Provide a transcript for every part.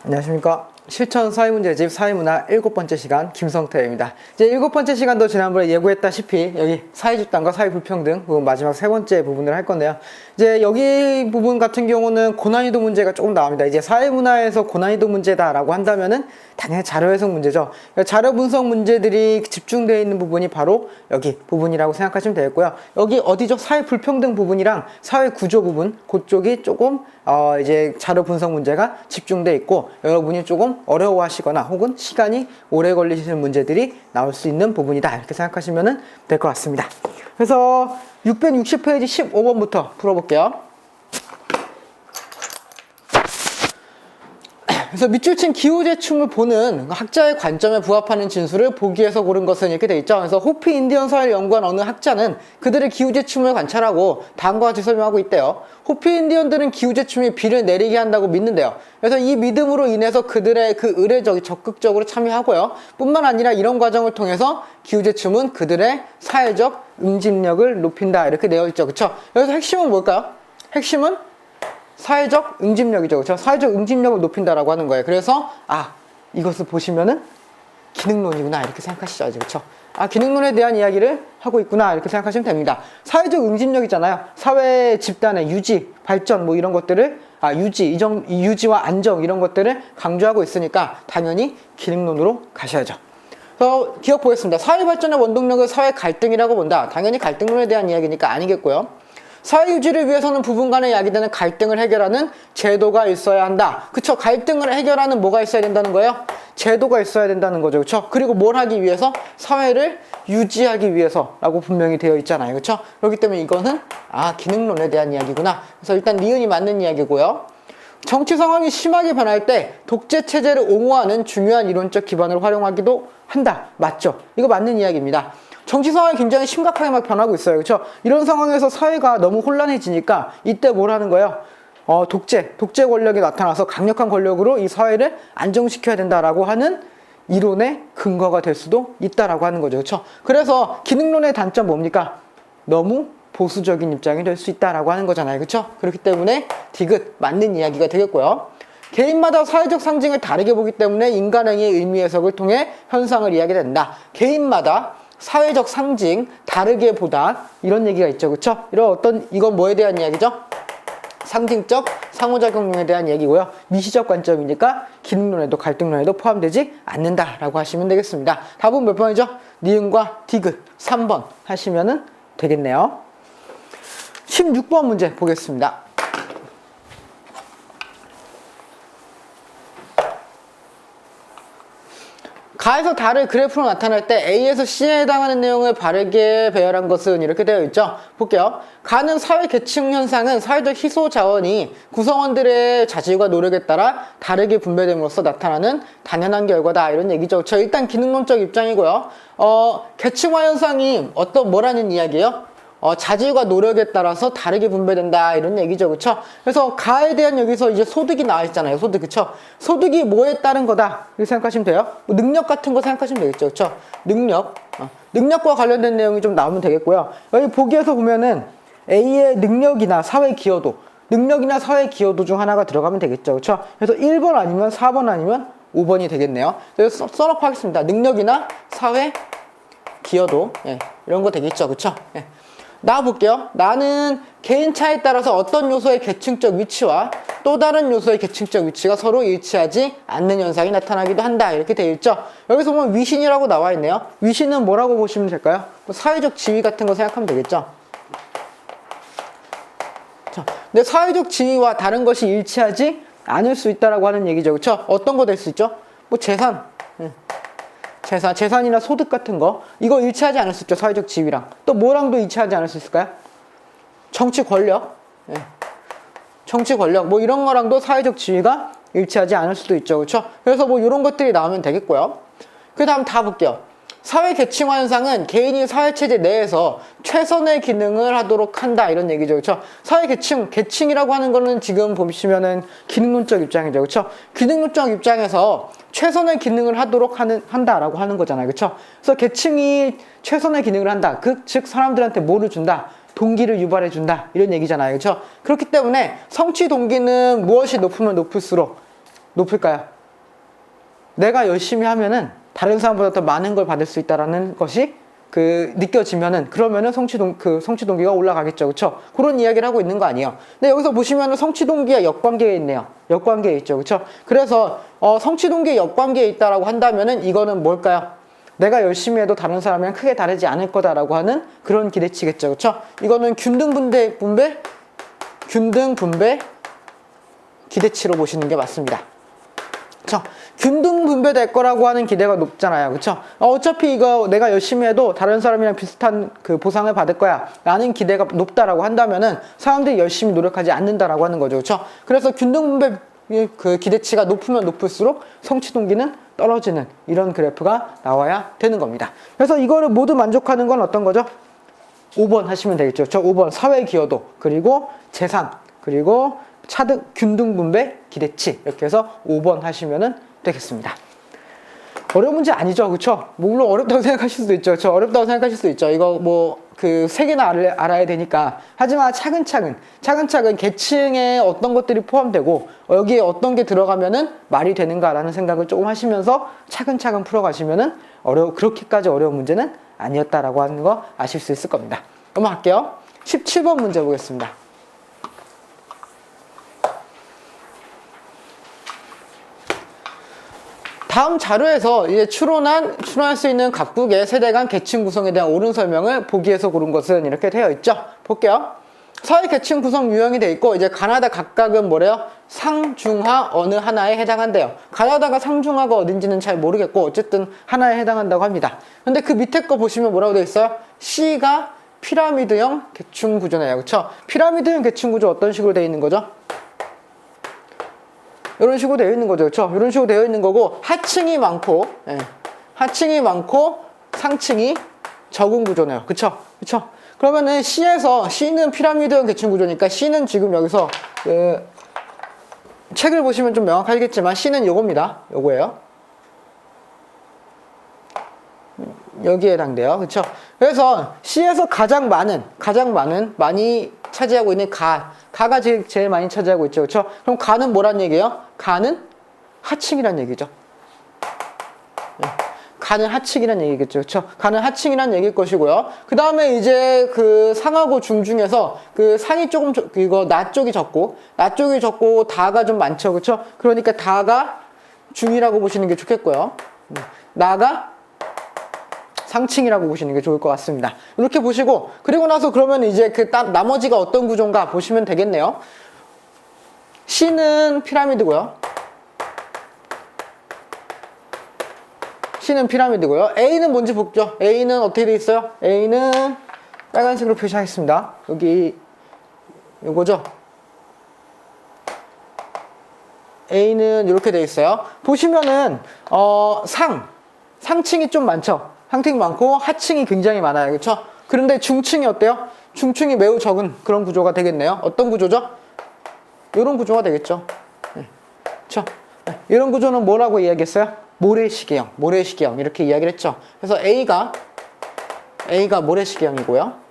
안녕하십니까. 실천 사회문제집 사회문화 7번째 시간 김성태입니다. 이제 7번째 시간도 지난번에 예고했다시피 여기 사회집단과 사회불평등 부분 마지막 3번째 부분을 할 건데요. 이제 여기 부분 같은 경우는 고난이도 문제가 조금 나옵니다. 이제 사회문화에서 고난이도 문제다라고 한다면은 당연히 자료 해석 문제죠. 자료 분석 문제들이 집중되어 있는 부분이 바로 여기 부분이라고 생각하시면 되겠고요. 여기 어디죠? 사회불평등 부분이랑 사회구조 부분, 그쪽이 조금 이제 자료 분석 문제가 집중되어 있고 여러분이 조금 어려워하시거나 혹은 시간이 오래 걸리시는 문제들이 나올 수 있는 부분이다 이렇게 생각하시면 될 것 같습니다. 그래서 660페이지 15번부터 풀어볼게요. 그래서 밑줄 친 기후재충을 보는 학자의 관점에 부합하는 진술을 보기에서 고른 것은 이렇게 돼 있죠. 그래서 호피 인디언 사회를 연구한 어느 학자는 그들의 기후재충을 관찰하고 다음과 같이 설명하고 있대요. 호피 인디언들은 기후재충이 비를 내리게 한다고 믿는데요. 그래서 이 믿음으로 인해서 그들의 그 의례 적극적으로 참여하고요. 뿐만 아니라 이런 과정을 통해서 기후재충은 그들의 사회적 응집력을 높인다 이렇게 되어 있죠. 그쵸? 여기서 핵심은 뭘까요? 핵심은 사회적 응집력이죠. 그렇죠? 사회적 응집력을 높인다라고 하는 거예요. 그래서 이것을 보시면은 기능론이구나 이렇게 생각하시죠. 그렇죠? 기능론에 대한 이야기를 하고 있구나 이렇게 생각하시면 됩니다. 사회적 응집력이잖아요. 사회 집단의 유지, 발전 뭐 이런 것들을 유지와 안정 이런 것들을 강조하고 있으니까 당연히 기능론으로 가셔야죠. 그래서 기억 보겠습니다. 사회 발전의 원동력을 사회 갈등이라고 본다. 당연히 갈등론에 대한 이야기니까 아니겠고요. 사회 유지를 위해서는 부분 간에 야기되는 갈등을 해결하는 제도가 있어야 한다. 그쵸? 갈등을 해결하는 뭐가 있어야 된다는 거예요? 제도가 있어야 된다는 거죠. 그쵸? 그리고 뭘 하기 위해서? 사회를 유지하기 위해서라고 분명히 되어 있잖아요. 그쵸? 그렇기 때문에 이거는 기능론에 대한 이야기구나. 그래서 일단 니은이 맞는 이야기고요. 정치 상황이 심하게 변할 때 독재 체제를 옹호하는 중요한 이론적 기반을 활용하기도 한다. 맞죠? 이거 맞는 이야기입니다. 정치 상황이 굉장히 심각하게 막 변하고 있어요. 그렇죠? 이런 상황에서 사회가 너무 혼란해지니까 이때 뭘 하는 거예요? 독재 권력이 나타나서 강력한 권력으로 이 사회를 안정시켜야 된다라고 하는 이론의 근거가 될 수도 있다라고 하는 거죠. 그렇죠? 그래서 기능론의 단점 뭡니까? 너무 보수적인 입장이 될 수 있다라고 하는 거잖아요. 그렇죠? 그렇기 때문에 디귿 맞는 이야기가 되겠고요. 개인마다 사회적 상징을 다르게 보기 때문에 인간행위의 의미 해석을 통해 현상을 이야기된다. 개인마다 사회적 상징 다르게 보다 이런 얘기가 있죠. 그쵸? 이건 뭐에 대한 이야기죠? 상징적 상호작용론에 대한 얘기고요. 미시적 관점이니까 기능론에도 갈등론에도 포함되지 않는다라고 하시면 되겠습니다. 답은 몇 번이죠? 니은과 디귿 3번 하시면 되겠네요. 16번 문제 보겠습니다. 가에서 달을 그래프로 나타낼 때 A에서 C에 해당하는 내용을 바르게 배열한 것은 이렇게 되어 있죠. 볼게요. 가는 사회 계층 현상은 사회적 희소 자원이 구성원들의 자질과 노력에 따라 다르게 분배됨으로써 나타나는 당연한 결과다 이런 얘기죠. 일단 기능론적 입장이고요. 계층화 현상이 뭐라는 이야기예요? 자질과 노력에 따라서 다르게 분배된다 이런 얘기죠. 그쵸? 그래서 가에 대한 여기서 이제 소득이 나와 있잖아요. 소득. 그쵸? 소득이 뭐에 따른 거다 이렇게 생각하시면 돼요. 뭐 능력 같은 거 생각하시면 되겠죠. 그쵸? 능력과 관련된 내용이 좀 나오면 되겠고요. 여기 보기에서 보면은 A의 능력이나 사회 기여도 중 하나가 들어가면 되겠죠. 그쵸? 그래서 1번 아니면 4번 아니면 5번이 되겠네요. 그래서 써놓고 하겠습니다. 능력이나 사회 기여도 이런 거 되겠죠. 그쵸? 나와볼게요. 나는 개인차에 따라서 어떤 요소의 계층적 위치와 또 다른 요소의 계층적 위치가 서로 일치하지 않는 현상이 나타나기도 한다. 이렇게 되어 있죠. 여기서 보면 위신이라고 나와 있네요. 위신은 뭐라고 보시면 될까요? 사회적 지위 같은 거 생각하면 되겠죠. 근데 사회적 지위와 다른 것이 일치하지 않을 수 있다라고 하는 얘기죠. 그렇죠? 어떤 거 될 수 있죠? 뭐 재산이나 소득 같은 거 이거 일치하지 않을 수 있죠. 사회적 지위랑 또 뭐랑도 일치하지 않을 수 있을까요? 정치 권력 뭐 이런 거랑도 사회적 지위가 일치하지 않을 수도 있죠. 그렇죠? 그래서 뭐 이런 것들이 나오면 되겠고요. 그 다음 다 볼게요. 사회 계층화 현상은 개인이 사회체제 내에서 최선의 기능을 하도록 한다 이런 얘기죠. 그렇죠? 사회 계층이라고 하는 거는 지금 보시면은 기능론적 입장이죠. 그렇죠? 기능론적 입장에서 최선의 기능을 하도록 한다라고 하는 거잖아요. 그렇죠? 그래서 계층이 최선의 기능을 한다. 즉 사람들한테 뭐를 준다? 동기를 유발해 준다. 이런 얘기잖아요. 그렇죠? 그렇기 때문에 성취 동기는 무엇이 높으면 높을수록 높을까요? 내가 열심히 하면은 다른 사람보다 더 많은 걸 받을 수 있다라는 것이 느껴지면은, 그러면은 성취 동기가 올라가겠죠. 그쵸? 그런 이야기를 하고 있는 거 아니에요. 근데 여기서 보시면은 성취 동기가 역관계에 있네요. 역관계에 있죠. 그쵸? 그래서, 성취 동기에 역관계에 있다라고 한다면은 이거는 뭘까요? 내가 열심히 해도 다른 사람이랑 크게 다르지 않을 거다라고 하는 그런 기대치겠죠. 그쵸? 이거는 균등분배 기대치로 보시는 게 맞습니다. 그쵸? 균등 분배될 거라고 하는 기대가 높잖아요. 그쵸? 어차피 이거 내가 열심히 해도 다른 사람이랑 비슷한 그 보상을 받을 거야 라는 기대가 높다라고 한다면은 사람들이 열심히 노력하지 않는다라고 하는 거죠. 그쵸? 그래서 균등 분배 그 기대치가 높으면 높을수록 성취 동기는 떨어지는 이런 그래프가 나와야 되는 겁니다. 그래서 이거를 모두 만족하는 건 어떤 거죠? 5번 하시면 되겠죠. 저 5번 사회 기여도, 그리고 재산, 그리고 차등 균등 분배 기대치, 이렇게 해서 5번 하시면 되겠습니다. 어려운 문제 아니죠. 그쵸? 물론 어렵다고 생각하실 수도 있죠. 어렵다고 생각하실 수도 있죠. 이거 뭐 그 3개나 알아야 되니까. 하지만 차근차근 계층에 어떤 것들이 포함되고 여기에 어떤 게 들어가면은 말이 되는가라는 생각을 조금 하시면서 차근차근 풀어가시면은 그렇게까지 어려운 문제는 아니었다라고 하는 거 아실 수 있을 겁니다. 넘어갈게요. 17번 문제 보겠습니다. 다음 자료에서 이제 추론할 수 있는 각국의 세대 간 계층 구성에 대한 옳은 설명을 보기에서 고른 것은 이렇게 되어 있죠. 볼게요. 사회 계층 구성 유형이 되어 있고, 이제 가나다 각각은 뭐래요? 상중하 어느 하나에 해당한대요. 가나다가 상중하가 어딘지는 잘 모르겠고 어쨌든 하나에 해당한다고 합니다. 근데 그 밑에 거 보시면 뭐라고 되어 있어요? C가 피라미드형 계층 구조네요. 그쵸? 피라미드형 계층 구조 어떤 식으로 되어 있는 거죠? 이런 식으로 되어 있는 거죠. 그렇죠? 이런 식으로 되어 있는 거고, 하층이 많고 상층이 적은 구조네요. 그쵸? 그러면은 C는 피라미드형 계층 구조니까 C는 지금 여기서 책을 보시면 좀 명확하겠지만 C는 요겁니다. 요거예요. 여기에 해당돼요. 그쵸? 그래서 C에서 가장 많이 차지하고 있는 가가 제일 많이 차지하고 있죠. 그쵸? 그럼 가는 뭐란 얘기예요? 가는 하층이란 얘기죠. 가는 하층이란 얘기겠죠. 그쵸? 가는 하층이란 얘기일 것이고요. 그 다음에 이제 그 상하고 중 중에서 그 상이 조금, 이거 나 쪽이 적고 다가 좀 많죠. 그쵸? 그러니까 다가 중이라고 보시는 게 좋겠고요. 나가 상층이라고 보시는 게 좋을 것 같습니다. 이렇게 보시고, 그리고 나서 그러면 이제 나머지가 어떤 구조인가 보시면 되겠네요. C는 피라미드고요. A는 뭔지 보죠. A는 어떻게 돼 있어요? A는 빨간색으로 표시하겠습니다. 여기 요거죠. A는 이렇게 돼 있어요. 보시면은 상층이 좀 많죠. 상층이 많고 하층이 굉장히 많아요. 그렇죠? 그런데 중층이 어때요? 중층이 매우 적은 그런 구조가 되겠네요. 어떤 구조죠? 이런 구조가 되겠죠. 그렇죠? 이런 구조는 뭐라고 이야기했어요? 모래시계형 이렇게 이야기를 했죠. 그래서 A가 모래시계형이고요.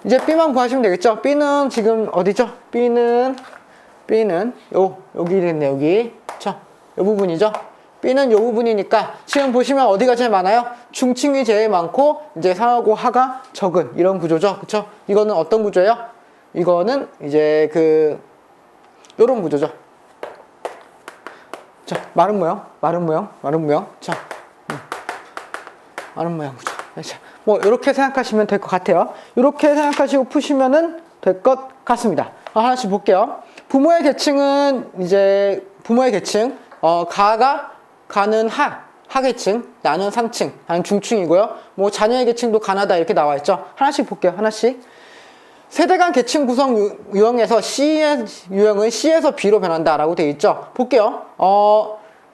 이제 B만 구하시면 되겠죠. B는 지금 어디죠? B는 여기 됐네. 여기. 그렇죠? 이 부분이죠. B는 이 부분이니까 지금 보시면 어디가 제일 많아요? 중층이 제일 많고 이제 상하고 하가 적은 이런 구조죠. 그쵸? 이거는 어떤 구조예요? 이거는 이제 요런 구조죠. 자, 마른 모양. 자, 마른 모양 구조. 자, 뭐 이렇게 생각하시면 될 것 같아요. 이렇게 생각하시고 푸시면은 될 것 같습니다. 하나씩 볼게요. 부모의 계층은 가는 하계층, 나는 상층, 나는 중층이고요. 뭐 자녀의 계층도 가나다 이렇게 나와 있죠. 하나씩 볼게요. 하나씩. 세대 간 계층 구성 유형에서 C의 유형은 C에서 B로 변한다라고 되어 있죠. 볼게요.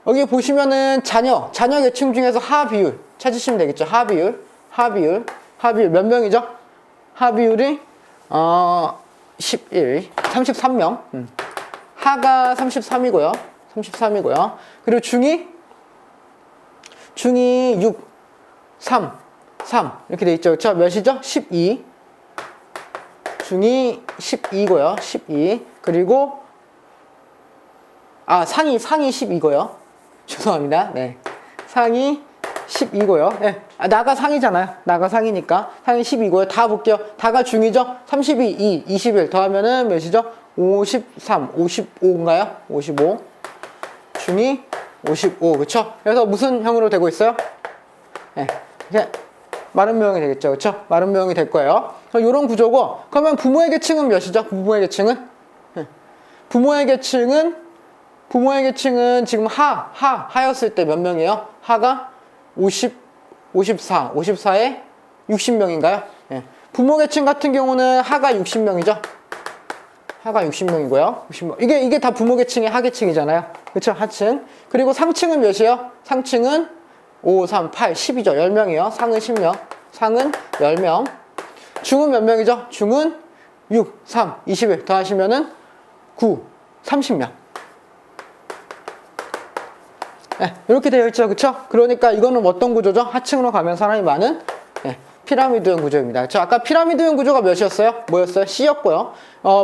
여기 보시면은 자녀 계층 중에서 하 비율 찾으시면 되겠죠. 하 비율 몇 명이죠? 하 비율이 33명. 하가 33이고요. 그리고 중이 6, 3 이렇게 돼 있죠. 그렇죠? 몇이죠? 12. 중이 12고요. 12. 그리고 상이 12고요. 죄송합니다. 네. 상이 12고요. 네. 나가 상이잖아요. 나가 상이니까 상이 12고요. 다 볼게요. 다가 중이죠. 32, 2, 21 더하면은 몇이죠? 53, 55인가요? 55. 중이 55. 그쵸? 그래서 무슨 형으로 되고 있어요? 네. 이렇게 마른 모형이 되겠죠. 그쵸? 마른 모형이 될 거예요. 이런 구조고, 그러면 부모의 계층은 몇이죠? 부모의 계층은? 네. 부모의 계층은 지금 하였을 때 몇 명이에요? 하가 54에 60명인가요? 네. 부모 계층 같은 경우는 하가 60명이죠? 하가 60명이고요. 60명. 이게 다 부모 계층의 하계층이잖아요. 그쵸? 하층. 그리고 상층은 몇이에요? 상층은 5, 3, 8, 10이죠. 10명이요. 상은 10명. 상은 10명. 중은 몇 명이죠? 중은 6, 3, 21 더하시면은 9, 30명. 네, 이렇게 되어 있죠. 그쵸? 그러니까 이거는 어떤 구조죠? 하층으로 가면 사람이 많은 피라미드형 구조입니다. 그쵸? 아까 피라미드형 구조가 몇이었어요? 뭐였어요? C였고요.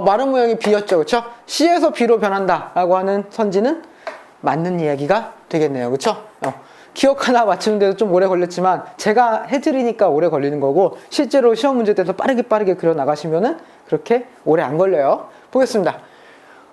마른 모형이 B였죠. 그쵸? C에서 B로 변한다 라고 하는 선지는 맞는 이야기가 되겠네요. 그쵸? 기억 하나 맞추는데도 좀 오래 걸렸지만 제가 해드리니까 오래 걸리는 거고 실제로 시험 문제 때도 빠르게 그려 나가시면은 그렇게 오래 안 걸려요. 보겠습니다.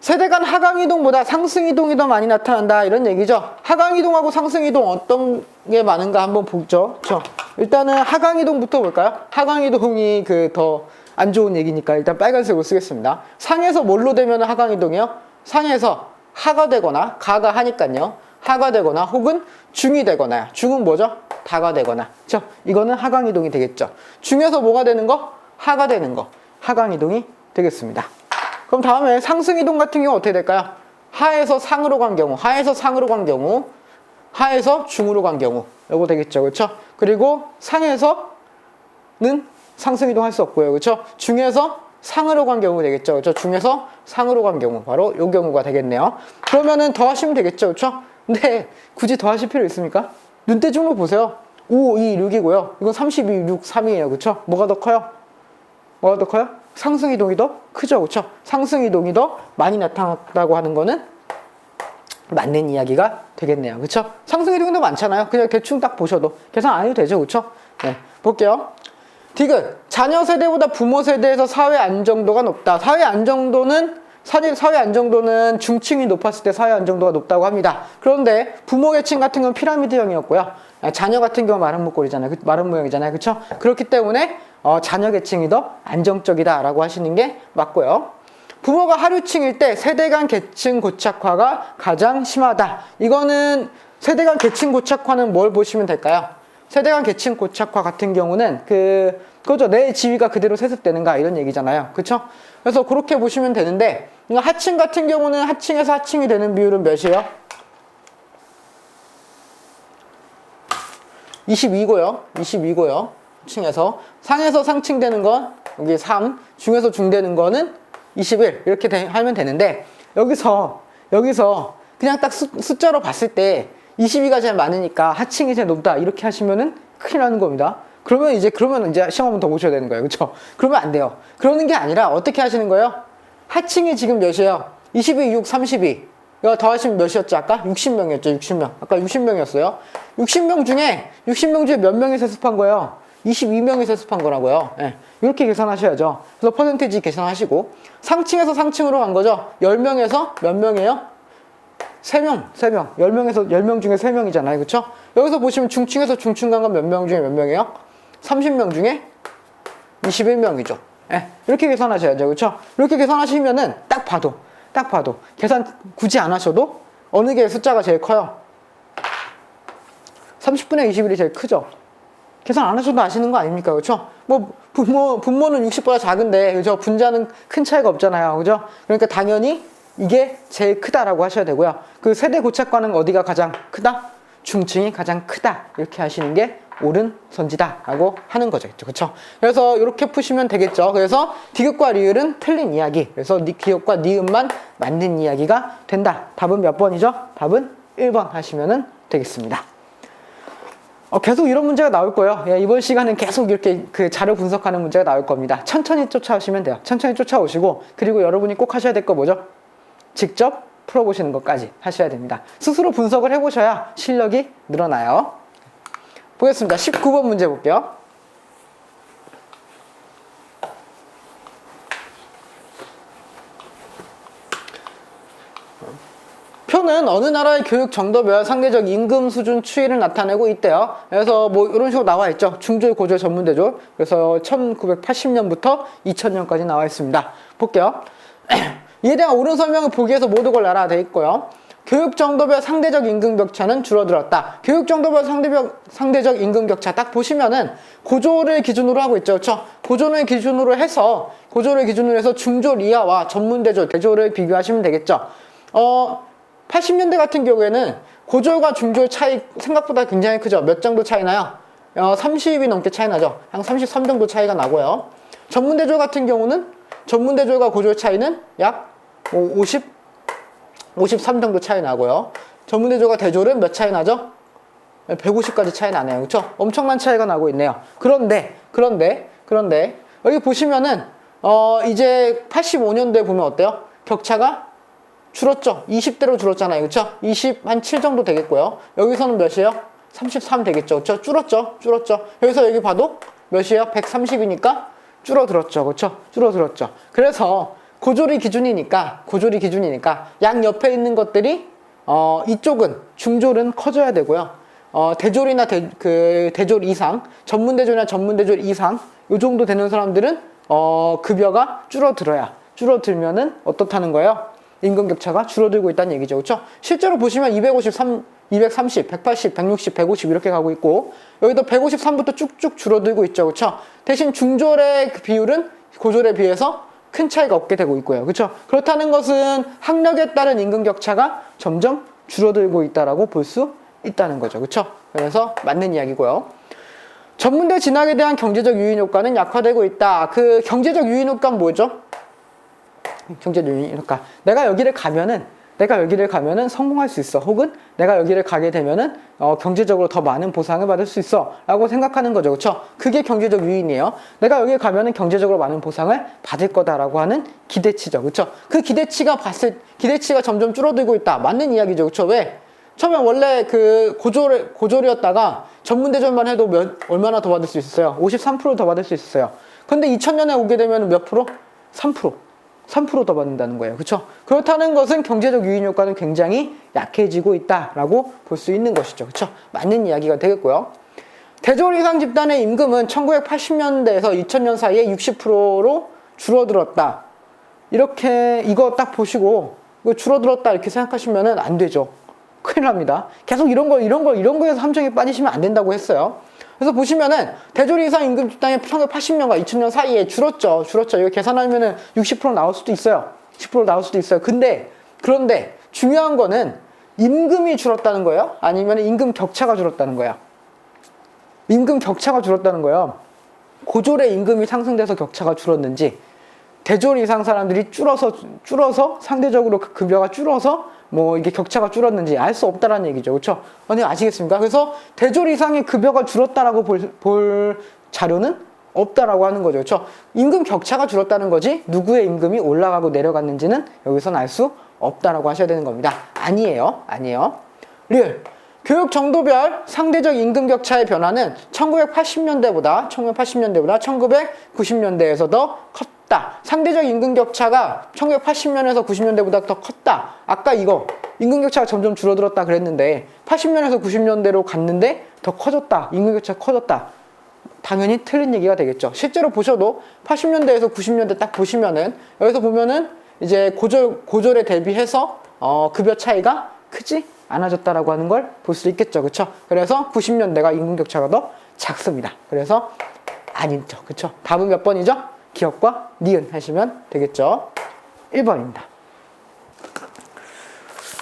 세대 간 하강이동보다 상승이동이 더 많이 나타난다 이런 얘기죠. 하강이동하고 상승이동 어떤 게 많은가 한번 보죠. 그렇죠? 일단은 하강이동부터 볼까요? 하강이동이 더 안 좋은 얘기니까 일단 빨간색으로 쓰겠습니다. 상에서 뭘로 되면 하강이동이요? 상에서 하가 되거나 가가 하니까요. 하가 되거나 혹은 중이 되거나 중은 뭐죠? 다가 되거나 그렇죠? 이거는 하강이동이 되겠죠. 중에서 뭐가 되는 거? 하가 되는 거. 하강이동이 되겠습니다. 그럼 다음에 상승이동 같은 경우 어떻게 될까요? 하에서 상으로 간 경우, 하에서 상으로 간 경우, 하에서 중으로 간 경우 요거 되겠죠. 그렇죠? 그리고 상에서는 상승이동 할 수 없고요. 그렇죠? 중에서 상으로 간 경우 되겠죠. 그렇죠? 중에서 상으로 간 경우 바로 요 경우가 되겠네요. 그러면은 더하시면 되겠죠. 그렇죠? 근데 굳이 더하실 필요 있습니까? 눈대중으로 보세요. 5, 2, 6이고요. 이건 32, 6, 3이에요. 그렇죠? 뭐가 더 커요? 뭐가 더 커요? 상승이동이 더 크죠. 그렇죠? 상승이동이 더 많이 나타났다고 하는 거는 맞는 이야기가 되겠네요. 그렇죠? 상승이동이 더 많잖아요. 그냥 대충 딱 보셔도 계산 안 해도 되죠. 그렇죠? 네, 볼게요. 디귿, 자녀 세대보다 부모 세대에서 사회 안정도가 높다. 사회 안정도는 중층이 높았을 때 사회 안정도가 높다고 합니다. 그런데 부모 계층 같은 건 피라미드형이었고요. 자녀 같은 경우는 마른 목골이잖아요. 마른 모형이잖아요. 그렇죠? 그렇기 때문에 자녀 계층이 더 안정적이다라고 하시는 게 맞고요. 부모가 하류층일 때 세대 간 계층 고착화가 가장 심하다. 이거는 세대 간 계층 고착화는 뭘 보시면 될까요? 세대 간 계층 고착화 같은 경우는 그거죠. 내 지위가 그대로 세습되는가 이런 얘기잖아요. 그렇죠? 그래서 그렇게 보시면 되는데 하층 같은 경우는 하층에서 하층이 되는 비율은 몇이에요? 22고요. 층에서 상에서 상층되는 건 여기 3, 중에서 중되는 거는 21 이렇게 하면 되는데 여기서 그냥 딱 숫자로 봤을 때 22가 제일 많으니까 하층이 제일 높다 이렇게 하시면은 큰일 나는 겁니다. 그러면 이제 시험 한번 더 보셔야 되는 거예요. 그렇죠? 그러면 안 돼요. 그러는 게 아니라 어떻게 하시는 거예요? 하층이 지금 몇이에요? 22, 6, 32. 이거 더하시면 몇이었죠? 아까? 60명이었죠? 60명. 아까 60명이었어요. 60명 중에 몇 명이 세습한 거예요? 22명이 세습한 거라고요. 네. 이렇게 계산하셔야죠. 그래서 퍼센테이지 계산하시고 상층에서 상층으로 간 거죠. 10명에서 몇 명이에요? 3명. 10명 중에 3명이잖아요. 그쵸? 여기서 보시면 중층에서 중층 간 건 몇 명 중에 몇 명이에요? 30명 중에 21명이죠. 네. 이렇게 계산하셔야죠. 그쵸? 이렇게 계산하시면은 딱 봐도 계산 굳이 안 하셔도 어느 게 숫자가 제일 커요? 30분의 21이 제일 크죠? 계산 안 하셔도 아시는 거 아닙니까? 그쵸? 분모는 60보다 작은데, 그죠? 분자는 큰 차이가 없잖아요. 그죠? 그러니까 당연히 이게 제일 크다라고 하셔야 되고요. 그 세대 고착과는 어디가 가장 크다? 중층이 가장 크다. 이렇게 하시는 게 옳은 선지다라고 하는 거죠. 그렇죠? 그래서 이렇게 푸시면 되겠죠. 그래서 디귿과 리을은 틀린 이야기. 그래서 기역과 니은만 맞는 이야기가 된다. 답은 몇 번이죠? 답은 1번 하시면 되겠습니다. 계속 이런 문제가 나올 거예요. 예, 이번 시간은 계속 이렇게 그 자료 분석하는 문제가 나올 겁니다. 천천히 쫓아오시면 돼요. 천천히 쫓아오시고, 그리고 여러분이 꼭 하셔야 될 거 뭐죠? 직접 풀어보시는 것까지 하셔야 됩니다. 스스로 분석을 해보셔야 실력이 늘어나요. 보겠습니다. 19번 문제 볼게요. 표는 어느 나라의 교육 정도별 상대적 임금 수준 추이를 나타내고 있대요. 그래서 뭐 이런 식으로 나와 있죠. 중졸, 고졸, 전문대졸. 그래서 1980년부터 2000년까지 나와 있습니다. 볼게요. 이에 대한 옳은 설명을 보기에서 모두 골라라 돼 있고요. 교육 정도별 상대적 임금 격차는 줄어들었다. 교육 정도별 상대적 임금 격차 딱 보시면은 고졸을 기준으로 하고 있죠. 그렇죠? 고졸을 기준으로 해서 중졸 이하와 전문대졸, 대졸을 비교하시면 되겠죠. 80년대 같은 경우에는 고졸과 중졸 차이 생각보다 굉장히 크죠. 몇 정도 차이 나요? 30이 넘게 차이 나죠. 한 33 정도 차이가 나고요. 전문대졸 같은 경우는 전문대졸과 고졸 차이는 약 53 정도 차이 나고요. 전문대졸과 대졸은 몇 차이 나죠? 150까지 차이 나네요. 그렇죠? 엄청난 차이가 나고 있네요. 그런데 여기 보시면은 이제 85년도에 보면 어때요? 격차가 줄었죠? 20대로 줄었잖아요. 그쵸? 27 정도 되겠고요. 여기서는 몇이에요? 33 되겠죠. 그쵸? 줄었죠? 여기서 여기 봐도 몇이에요? 130이니까 줄어들었죠. 그쵸? 줄어들었죠. 그래서 고졸이 기준이니까 양 옆에 있는 것들이 이쪽은 중졸은 커져야 되고요. 대졸이나 대졸 이상, 전문대졸이나 전문대졸 이상 요 정도 되는 사람들은 급여가 줄어들면은 어떻다는 거예요? 임금 격차가 줄어들고 있다는 얘기죠. 그렇죠? 실제로 보시면 253, 230, 180, 160, 150 이렇게 가고 있고 여기도 153부터 쭉쭉 줄어들고 있죠. 그렇죠? 대신 중졸의 비율은 고졸에 비해서 큰 차이가 없게 되고 있고요. 그렇죠? 그렇다는 것은 학력에 따른 임금 격차가 점점 줄어들고 있다라고 볼 수 있다는 거죠. 그렇죠? 그래서 맞는 이야기고요. 전문대 진학에 대한 경제적 유인 효과는 약화되고 있다. 그 경제적 유인 효과는 뭐죠? 경제적 유인 효과. 내가 여기를 가면은 성공할 수 있어. 혹은 내가 여기를 가게 되면은 경제적으로 더 많은 보상을 받을 수 있어. 라고 생각하는 거죠. 그렇죠? 그게 경제적 유인이에요. 내가 여기 가면은 경제적으로 많은 보상을 받을 거다라고 하는 기대치죠. 그렇죠? 그 기대치가 점점 줄어들고 있다. 맞는 이야기죠. 그렇죠? 왜? 처음에 원래 그 고졸이었다가 전문대졸만 해도 얼마나 더 받을 수 있었어요? 53% 더 받을 수 있었어요. 근데 2000년에 오게 되면 몇 프로? 3% 더 받는다는 거예요. 그렇죠? 그렇다는 것은 경제적 유인 효과는 굉장히 약해지고 있다라고 볼 수 있는 것이죠. 그렇죠? 맞는 이야기가 되겠고요. 대졸 이상 집단의 임금은 1980년대에서 2000년 사이에 60%로 줄어들었다. 이렇게 이거 딱 보시고 이거 줄어들었다 이렇게 생각하시면은 안 되죠. 큰일 납니다. 계속 이런 거에서 함정에 빠지시면 안 된다고 했어요. 그래서 보시면은 대졸 이상 임금 집단이 1980년과 2000년 사이에 줄었죠. 이거 계산하면은 60% 나올 수도 있어요. 10% 나올 수도 있어요. 그런데 중요한 거는 임금이 줄었다는 거예요? 아니면 임금 격차가 줄었다는 거예요? 임금 격차가 줄었다는 거예요. 고졸의 임금이 상승돼서 격차가 줄었는지 대졸 이상 사람들이 줄어서 상대적으로 급여가 줄어서 뭐 이게 격차가 줄었는지 알 수 없다라는 얘기죠. 그렇죠? 아니 아시겠습니까? 그래서 대졸 이상의 급여가 줄었다라고 볼 자료는 없다라고 하는 거죠. 그렇죠? 임금 격차가 줄었다는 거지 누구의 임금이 올라가고 내려갔는지는 여기서는 알 수 없다라고 하셔야 되는 겁니다. 아니에요. 리얼. 교육 정도별 상대적 임금 격차의 변화는 1980년대보다 1990년대에서 더 컸다. 상대적 임금 격차가 1980년에서 90년대보다 더 컸다. 아까 이거 임금 격차가 점점 줄어들었다 그랬는데 80년에서 90년대로 갔는데 더 커졌다. 임금 격차가 커졌다. 당연히 틀린 얘기가 되겠죠. 실제로 보셔도 80년대에서 90년대 딱 보시면은 여기서 보면은 이제 고졸에 대비해서 급여 차이가 크지 않아졌다라고 하는 걸 볼 수 있겠죠. 그쵸? 그래서 90년대가 임금 격차가 더 작습니다. 그래서 아니죠. 그쵸? 답은 몇 번이죠? 기억과 니은 하시면 되겠죠. 1번입니다.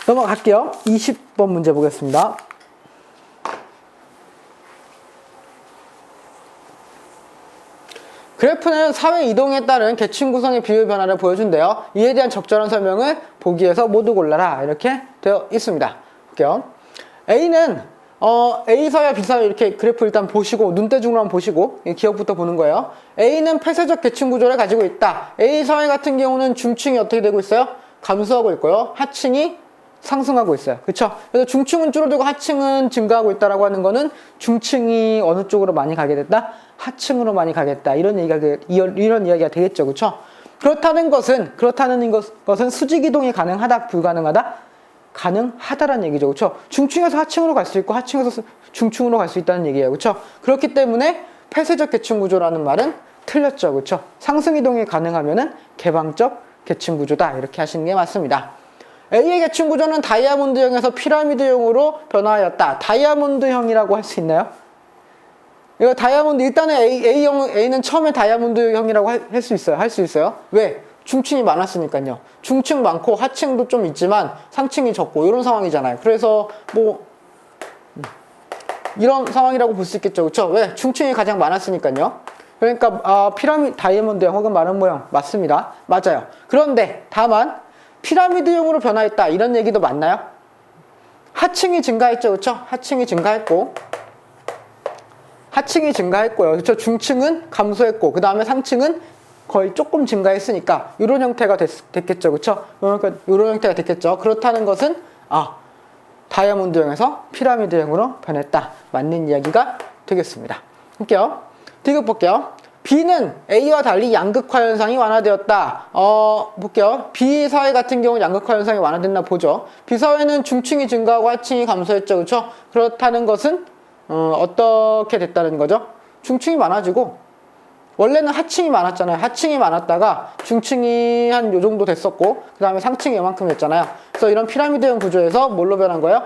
넘어갈게요. 20번 문제 보겠습니다. 그래프는 사회 이동에 따른 계층 구성의 비율 변화를 보여준대요. 이에 대한 적절한 설명을 보기에서 모두 골라라 이렇게 되어 있습니다. 볼게요. A는 A사와 B사 이렇게 그래프 일단 보시고 눈대중으로 한번 보시고 기억부터 보는 거예요. A는 폐쇄적 계층 구조를 가지고 있다. A사회 같은 경우는 중층이 어떻게 되고 있어요? 감소하고 있고요. 하층이 상승하고 있어요. 그쵸? 그래서 중층은 줄어들고 하층은 증가하고 있다라고 하는 거는 중층이 어느 쪽으로 많이 가게 됐다? 하층으로 많이 가겠다. 이런 이야기가 되겠죠. 그쵸? 그렇다는 것은 수직 이동이 가능하다, 불가능하다? 가능하다라는 얘기죠. 그렇죠? 중층에서 하층으로 갈 수 있고 하층에서 중층으로 갈 수 있다는 얘기예요. 그렇죠? 그렇기 때문에 폐쇄적 계층 구조라는 말은 틀렸죠. 그렇죠? 상승 이동이 가능하면은 개방적 계층 구조다. 이렇게 하시는 게 맞습니다. A의 계층 구조는 다이아몬드형에서 피라미드형으로 변화하였다. 다이아몬드형이라고 할 수 있나요? 이거 다이아몬드 일단은 A는 처음에 다이아몬드형이라고 할 수 있어요. 할 수 있어요. 왜? 중층이 많았으니까요. 중층 많고 하층도 좀 있지만 상층이 적고 이런 상황이잖아요. 그래서 뭐 이런 상황이라고 볼 수 있겠죠. 그렇죠? 왜? 중층이 가장 많았으니까요. 그러니까 다이아몬드형 혹은 마른 모형 맞습니다. 맞아요. 그런데 다만 피라미드형으로 변화했다 이런 얘기도 맞나요? 하층이 증가했죠. 그렇죠? 하층이 증가했고요. 그렇죠? 중층은 감소했고 그 다음에 상층은 거의 조금 증가했으니까 이런 형태가 됐겠죠. 그렇죠? 그러니까 이런 형태가 됐겠죠. 그렇다는 것은 다이아몬드형에서 피라미드형으로 변했다. 맞는 이야기가 되겠습니다. 볼게요. 디귿 볼게요. B는 A와 달리 양극화 현상이 완화되었다. 볼게요. B 사회 같은 경우는 양극화 현상이 완화됐나 보죠. B 사회는 중층이 증가하고 하층이 감소했죠. 그렇죠? 그렇다는 것은 어떻게 됐다는 거죠? 중층이 많아지고 원래는 하층이 많았잖아요. 하층이 많았다가 중층이 한 요 정도 됐었고 그 다음에 상층이 이만큼 됐잖아요. 그래서 이런 피라미드형 구조에서 뭘로 변한 거예요?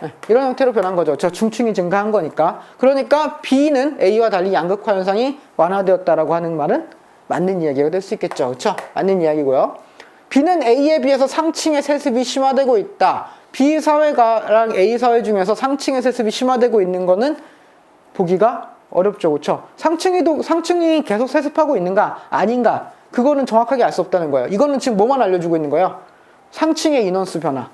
네, 이런 형태로 변한 거죠. 중층이 증가한 거니까. 그러니까 B는 A와 달리 양극화 현상이 완화되었다라고 하는 말은 맞는 이야기가 될 수 있겠죠. 그렇죠? 맞는 이야기고요. B는 A에 비해서 상층의 세습이 심화되고 있다. B 사회랑 A 사회 중에서 상층의 세습이 심화되고 있는 거는 보기가 어렵죠. 그렇죠? 상층이 계속 세습하고 있는가 아닌가 그거는 정확하게 알 수 없다는 거예요. 이거는 지금 뭐만 알려주고 있는 거예요? 상층의 인원수 변화,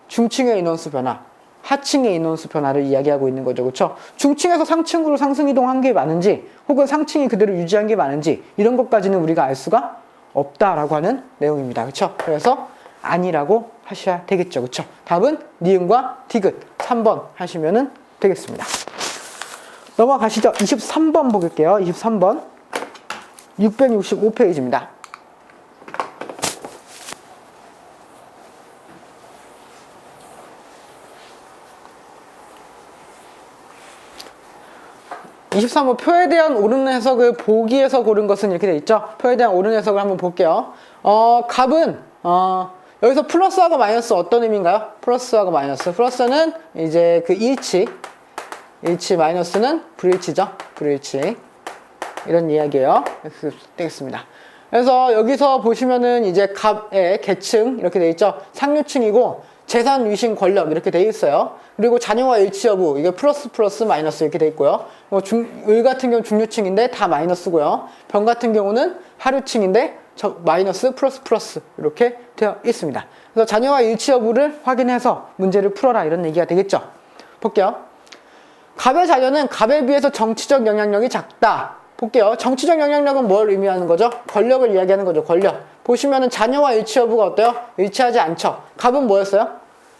중층의 인원수 변화, 하층의 인원수 변화를 이야기하고 있는 거죠. 그렇죠? 중층에서 상층으로 상승 이동한 게 많은지 혹은 상층이 그대로 유지한 게 많은지 이런 것까지는 우리가 알 수가 없다라고 하는 내용입니다. 그렇죠? 그래서 아니라고 하셔야 되겠죠. 그렇죠? 답은 니은과 디귿 3번 하시면 되겠습니다. 넘어가시죠. 23번 볼게요. 23번 665페이지입니다. (23번) 표에 대한 옳은 해석을 보기에서 고른 것은 이렇게 돼 있죠. 표에 대한 옳은 해석을 한번 볼게요. 값은 여기서 플러스하고 마이너스 어떤 의미인가요? 플러스하고 마이너스. 플러스는 이제 그 일치, 마이너스는 불일치죠. 불일치. 이런 이야기예요. 되겠습니다. 그래서 여기서 보시면은 이제 값의 계층 이렇게 돼 있죠. 상류층이고 재산, 위신, 권력 이렇게 돼 있어요. 그리고 자녀와 일치 여부 이게 플러스 마이너스 이렇게 돼 있고요. 을 같은 경우는 중류층인데 다 마이너스고요. 병 같은 경우는 하류층인데 마이너스 플러스 이렇게 되어 있습니다. 그래서 자녀와 일치 여부를 확인해서 문제를 풀어라 이런 얘기가 되겠죠. 볼게요. 갑의 자녀는 갑에 비해서 정치적 영향력이 작다. 볼게요. 정치적 영향력은 뭘 의미하는 거죠? 권력을 이야기하는 거죠. 권력. 보시면은 자녀와 일치 여부가 어때요? 일치하지 않죠. 갑은 뭐였어요?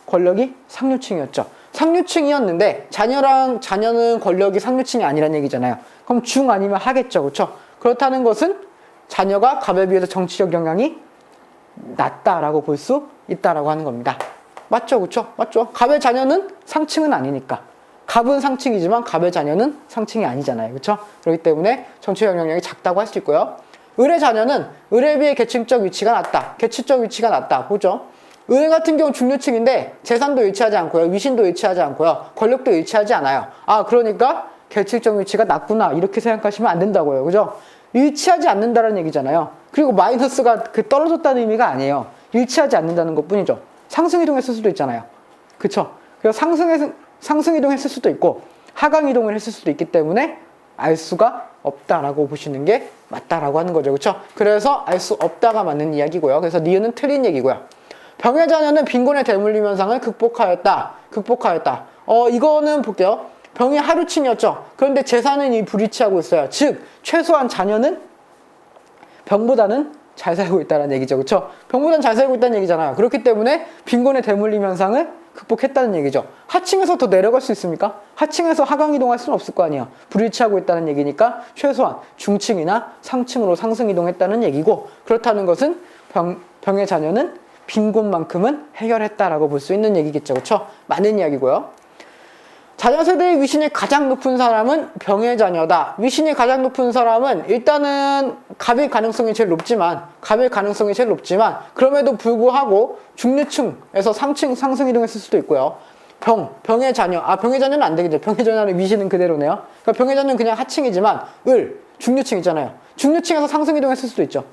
권력이 상류층이었죠. 상류층이었는데 자녀는 권력이 상류층이 아니란 얘기잖아요. 그럼 중 아니면 하겠죠. 그렇죠? 그렇다는 것은 자녀가 갑에 비해서 정치적 영향이 낮다라고 볼 수 있다라고 하는 겁니다. 맞죠? 그렇죠? 맞죠? 갑의 자녀는 상층은 아니니까. 갑은 상층이지만 갑의 자녀는 상층이 아니잖아요. 그렇죠? 그렇기 때문에 정치적 영향력이 작다고 할 수 있고요. 을의 자녀는 을에 비해 계층적 위치가 낮다. 계층적 위치가 낮다. 보죠? 을 같은 경우는 중류층인데 재산도 일치하지 않고요. 위신도 일치하지 않고요. 권력도 일치하지 않아요. 그러니까 계층적 위치가 낮구나. 이렇게 생각하시면 안 된다고요. 그죠? 일치하지 않는다는 얘기잖아요. 그리고 마이너스가 떨어졌다는 의미가 아니에요. 일치하지 않는다는 것 뿐이죠. 상승이동했을 수도 있잖아요. 그쵸? 그래서 상승이동했을 수도 있고 하강이동을 했을 수도 있기 때문에 알 수가 없다라고 보시는 게 맞다라고 하는 거죠. 그쵸? 그래서 알 수 없다가 맞는 이야기고요. 그래서 니은은 틀린 얘기고요. 병의 자녀는 빈곤에 대물림 현상을 극복하였다. 이거는 볼게요. 병이 하루층이었죠. 그런데 재산은 이 불일치하고 있어요. 즉 최소한 자녀는 병보다는 잘 살고 있다는 얘기죠. 그렇죠? 병보다는 잘 살고 있다는 얘기잖아요. 그렇기 때문에 빈곤의 대물림 현상을 극복했다는 얘기죠. 하층에서 더 내려갈 수 있습니까? 하층에서 하강 이동할 수는 없을 거 아니에요. 불일치하고 있다는 얘기니까 최소한 중층이나 상층으로 상승 이동했다는 얘기고, 그렇다는 것은 병의 자녀는 빈곤만큼은 해결했다라고 볼 수 있는 얘기겠죠. 그렇죠? 맞는 이야기고요. 자녀 세대의 위신이 가장 높은 사람은 병의 자녀다. 위신이 가장 높은 사람은 일단은 갑일 가능성이 제일 높지만 그럼에도 불구하고 중류층에서 상층 상승 이동했을 수도 있고요. 병의 자녀, 병의 자녀는 안 되겠죠. 병의 자녀는 위신은 그대로네요. 그러니까 병의 자녀는 그냥 하층이지만 중류층 있잖아요. 중류층에서 상승 이동했을 수도 있죠.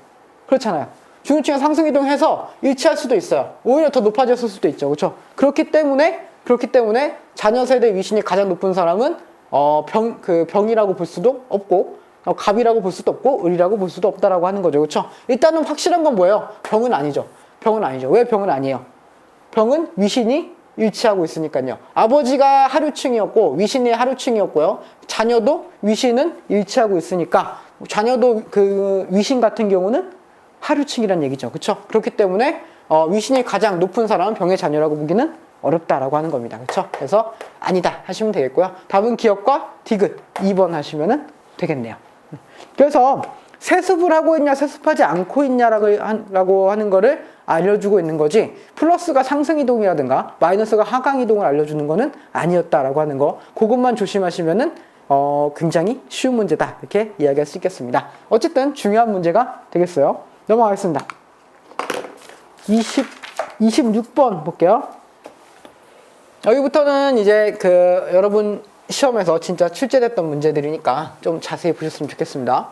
그렇잖아요. 중류층에서 상승 이동해서 일치할 수도 있어요. 오히려 더 높아졌을 수도 있죠. 그렇죠? 그렇기 때문에 자녀 세대 위신이 가장 높은 사람은 병이라고 볼 수도 없고, 갑이라고 볼 수도 없고, 을이라고 볼 수도 없다라고 하는 거죠. 그렇죠? 일단은 확실한 건 뭐예요? 병은 아니죠. 왜 병은 아니에요? 병은 위신이 일치하고 있으니까요. 아버지가 하류층이었고 위신이 하류층이었고요. 자녀도 위신은 일치하고 있으니까 자녀도 그 위신 같은 경우는 하류층이란 얘기죠. 그렇죠? 그렇기 때문에 위신이 가장 높은 사람은 병의 자녀라고 보기는 어렵다라고 하는 겁니다. 그렇죠? 그래서 아니다 하시면 되겠고요. 답은 기억과 디귿 2번 하시면 되겠네요. 그래서 세습을 하고 있냐 세습하지 않고 있냐라고 하는 거를 알려주고 있는 거지, 플러스가 상승이동이라든가 마이너스가 하강이동을 알려주는 거는 아니었다라고 하는 거, 그것만 조심하시면은 굉장히 쉬운 문제다 이렇게 이야기할 수 있겠습니다. 어쨌든 중요한 문제가 되겠어요. 넘어가겠습니다. 26번 볼게요. 여기부터는 이제 여러분 시험에서 진짜 출제됐던 문제들이니까 좀 자세히 보셨으면 좋겠습니다.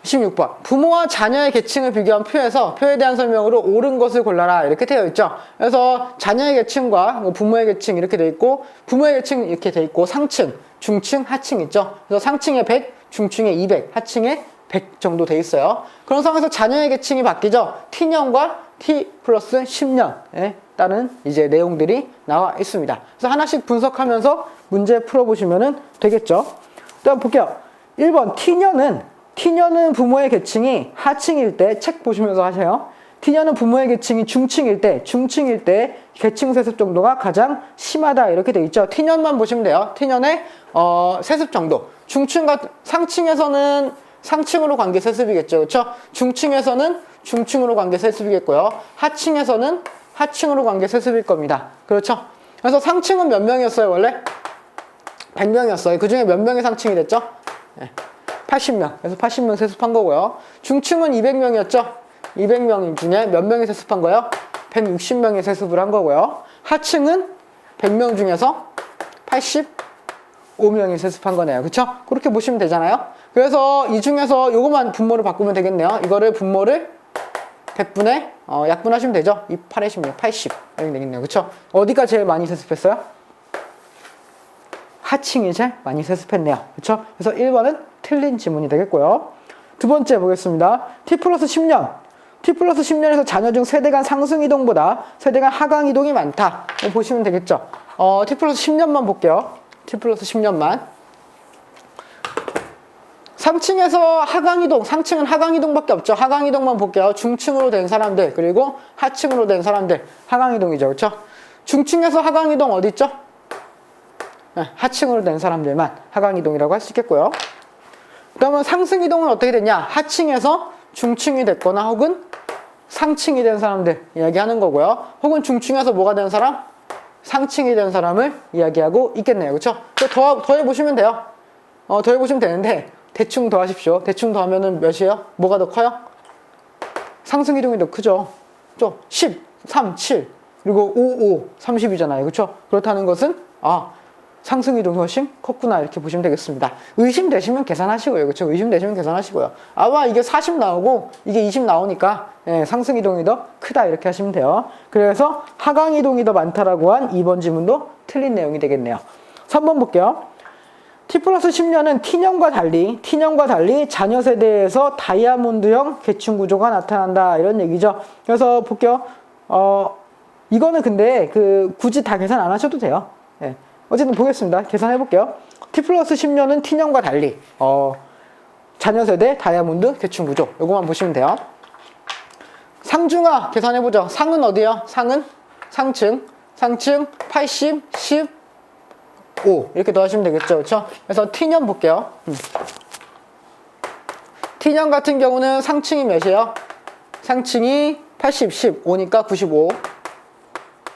16번. 부모와 자녀의 계층을 비교한 표에서 표에 대한 설명으로 옳은 것을 골라라 이렇게 되어 있죠. 그래서 자녀의 계층과 부모의 계층 이렇게 되어 있고, 부모의 계층 이렇게 되어 있고, 상층, 중층, 하층 있죠. 그래서 상층에 100, 중층에 200, 하층에 100 정도 돼 있어요. 그런 상황에서 자녀의 계층이 바뀌죠. T년과 T 플러스 10년에 따른 이제 내용들이 나와 있습니다. 그래서 하나씩 분석하면서 문제 풀어보시면 되겠죠. 일단 볼게요. 1번 T년은 부모의 계층이 하층일 때, 책 보시면서 하세요. T년은 부모의 계층이 중층일 때 계층 세습 정도가 가장 심하다 이렇게 돼 있죠. T년만 보시면 돼요. T년의 세습 정도. 상층에서는 상층으로 관계 세습이겠죠. 그렇죠? 중층에서는 중층으로 관계 세습이겠고요. 하층에서는 하층으로 관계 세습일 겁니다. 그렇죠? 그래서 상층은 몇 명이었어요, 원래? 100명이었어요. 그 중에 몇 명이 상층이 됐죠? 80명. 그래서 80명 세습한 거고요. 중층은 200명이었죠? 200명 중에 몇 명이 세습한 거예요? 160명이 세습을 한 거고요. 하층은 100명 중에서 85명이 세습한 거네요. 그쵸? 그렇게 보시면 되잖아요. 그래서 이 중에서 요것만 분모를 바꾸면 되겠네요. 이거를 분모를 100분에 약분하시면 되죠. 2, 8에 16, 80 이렇게 되겠네요. 그쵸? 어디가 제일 많이 세습했어요? 하층이 제일 많이 세습했네요. 그쵸? 그래서 1번은 틀린 지문이 되겠고요. 두 번째 보겠습니다. T 플러스 10년. T 플러스 10년에서 자녀 중 세대 간 상승 이동보다 세대 간 하강 이동이 많다. 보시면 되겠죠. T 플러스 10년만 볼게요. T 플러스 10년만. 상층에서 하강이동, 상층은 하강이동밖에 없죠. 하강이동만 볼게요. 중층으로 된 사람들, 그리고 하층으로 된 사람들, 하강이동이죠. 그렇죠? 중층에서 하강이동 어디 있죠? 하층으로 된 사람들만 하강이동이라고 할 수 있겠고요. 그러면 상승이동은 어떻게 됐냐? 하층에서 중층이 됐거나 혹은 상층이 된 사람들 이야기하는 거고요. 혹은 중층에서 뭐가 된 사람? 상층이 된 사람을 이야기하고 있겠네요. 그렇죠? 더해보시면 돼요. 더해보시면 되는데 대충 더하십시오. 대충 더하면은 몇이에요? 뭐가 더 커요? 상승 이동이 더 크죠. 10, 3, 7, 그리고 5, 5, 30이잖아요. 그렇죠? 그렇다는 것은 상승 이동이 훨씬 컸구나 이렇게 보시면 되겠습니다. 의심되시면 계산하시고요. 그렇죠? 의심되시면 계산하시고요. 아마 이게 40 나오고 이게 20 나오니까 상승 이동이 더 크다 이렇게 하시면 돼요. 그래서 하강 이동이 더 많다라고 한 2번 지문도 틀린 내용이 되겠네요. 3번 볼게요. T 플러스 10년은 T년과 달리 자녀 세대에서 다이아몬드형 계층 구조가 나타난다 이런 얘기죠. 그래서 볼게요. 이거는 근데 굳이 다 계산 안 하셔도 돼요. 어쨌든 보겠습니다. 계산해 볼게요. T 플러스 10년은 T년과 달리 자녀 세대 다이아몬드 대충 구조 요거만 보시면 돼요. 상중하 계산해 보죠. 상은 어디요? 상은 상층 80, 15 이렇게 더하시면 되겠죠. 그렇죠? 그래서 T년 볼게요. T년 같은 경우는 상층이 몇이에요? 상층이 80, 15니까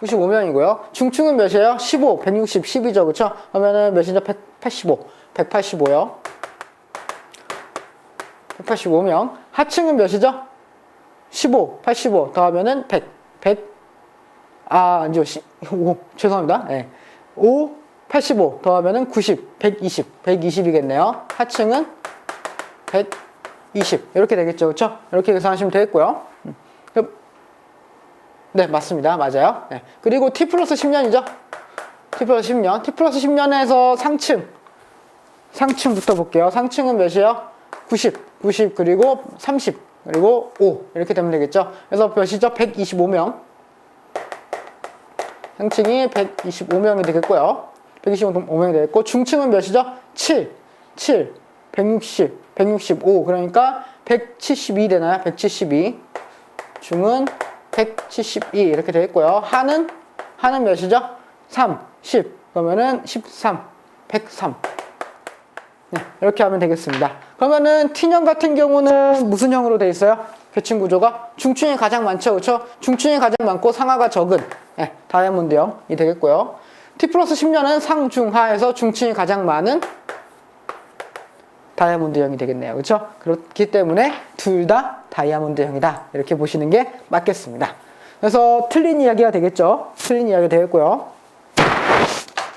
95명이고요. 중층은 몇이에요? 15, 160, 10이죠. 그쵸? 그러면은 몇이죠? 185요. 185명. 하층은 몇이죠? 15, 85 더하면은 5, 죄송합니다. 네. 5, 85 더하면은 90, 120이겠네요. 하층은 120 이렇게 되겠죠. 그쵸? 이렇게 계산하시면 되겠고요. 네, 맞습니다. 맞아요. 네. 그리고 T 플러스 10년이죠. T 플러스 10년. T 플러스 10년에서 상층부터 볼게요. 상층은 몇이에요? 90 그리고 30 그리고 5 이렇게 되면 되겠죠. 그래서 몇이죠? 125명. 상층이 125명이 되겠고요. 125명이 되겠고 중층은 몇이죠? 165 그러니까 172 되나요? 172 중은 172 이렇게 되겠고요. 하는 몇이죠? 10 그러면은 13 103 네, 이렇게 하면 되겠습니다. 그러면은 T년 같은 경우는 무슨 형으로 되어 있어요? 계층 구조가 중층이 가장 많죠. 그렇죠? 중층이 가장 많고 상하가 적은 네, 다이아몬드형이 되겠고요. T 플러스 10년은 상중하에서 중층이 가장 많은 다이아몬드형이 되겠네요. 그렇죠? 그렇기 때문에 둘 다 다이아몬드형이다. 이렇게 보시는 게 맞겠습니다. 그래서 틀린 이야기가 되겠죠? 틀린 이야기가 되겠고요.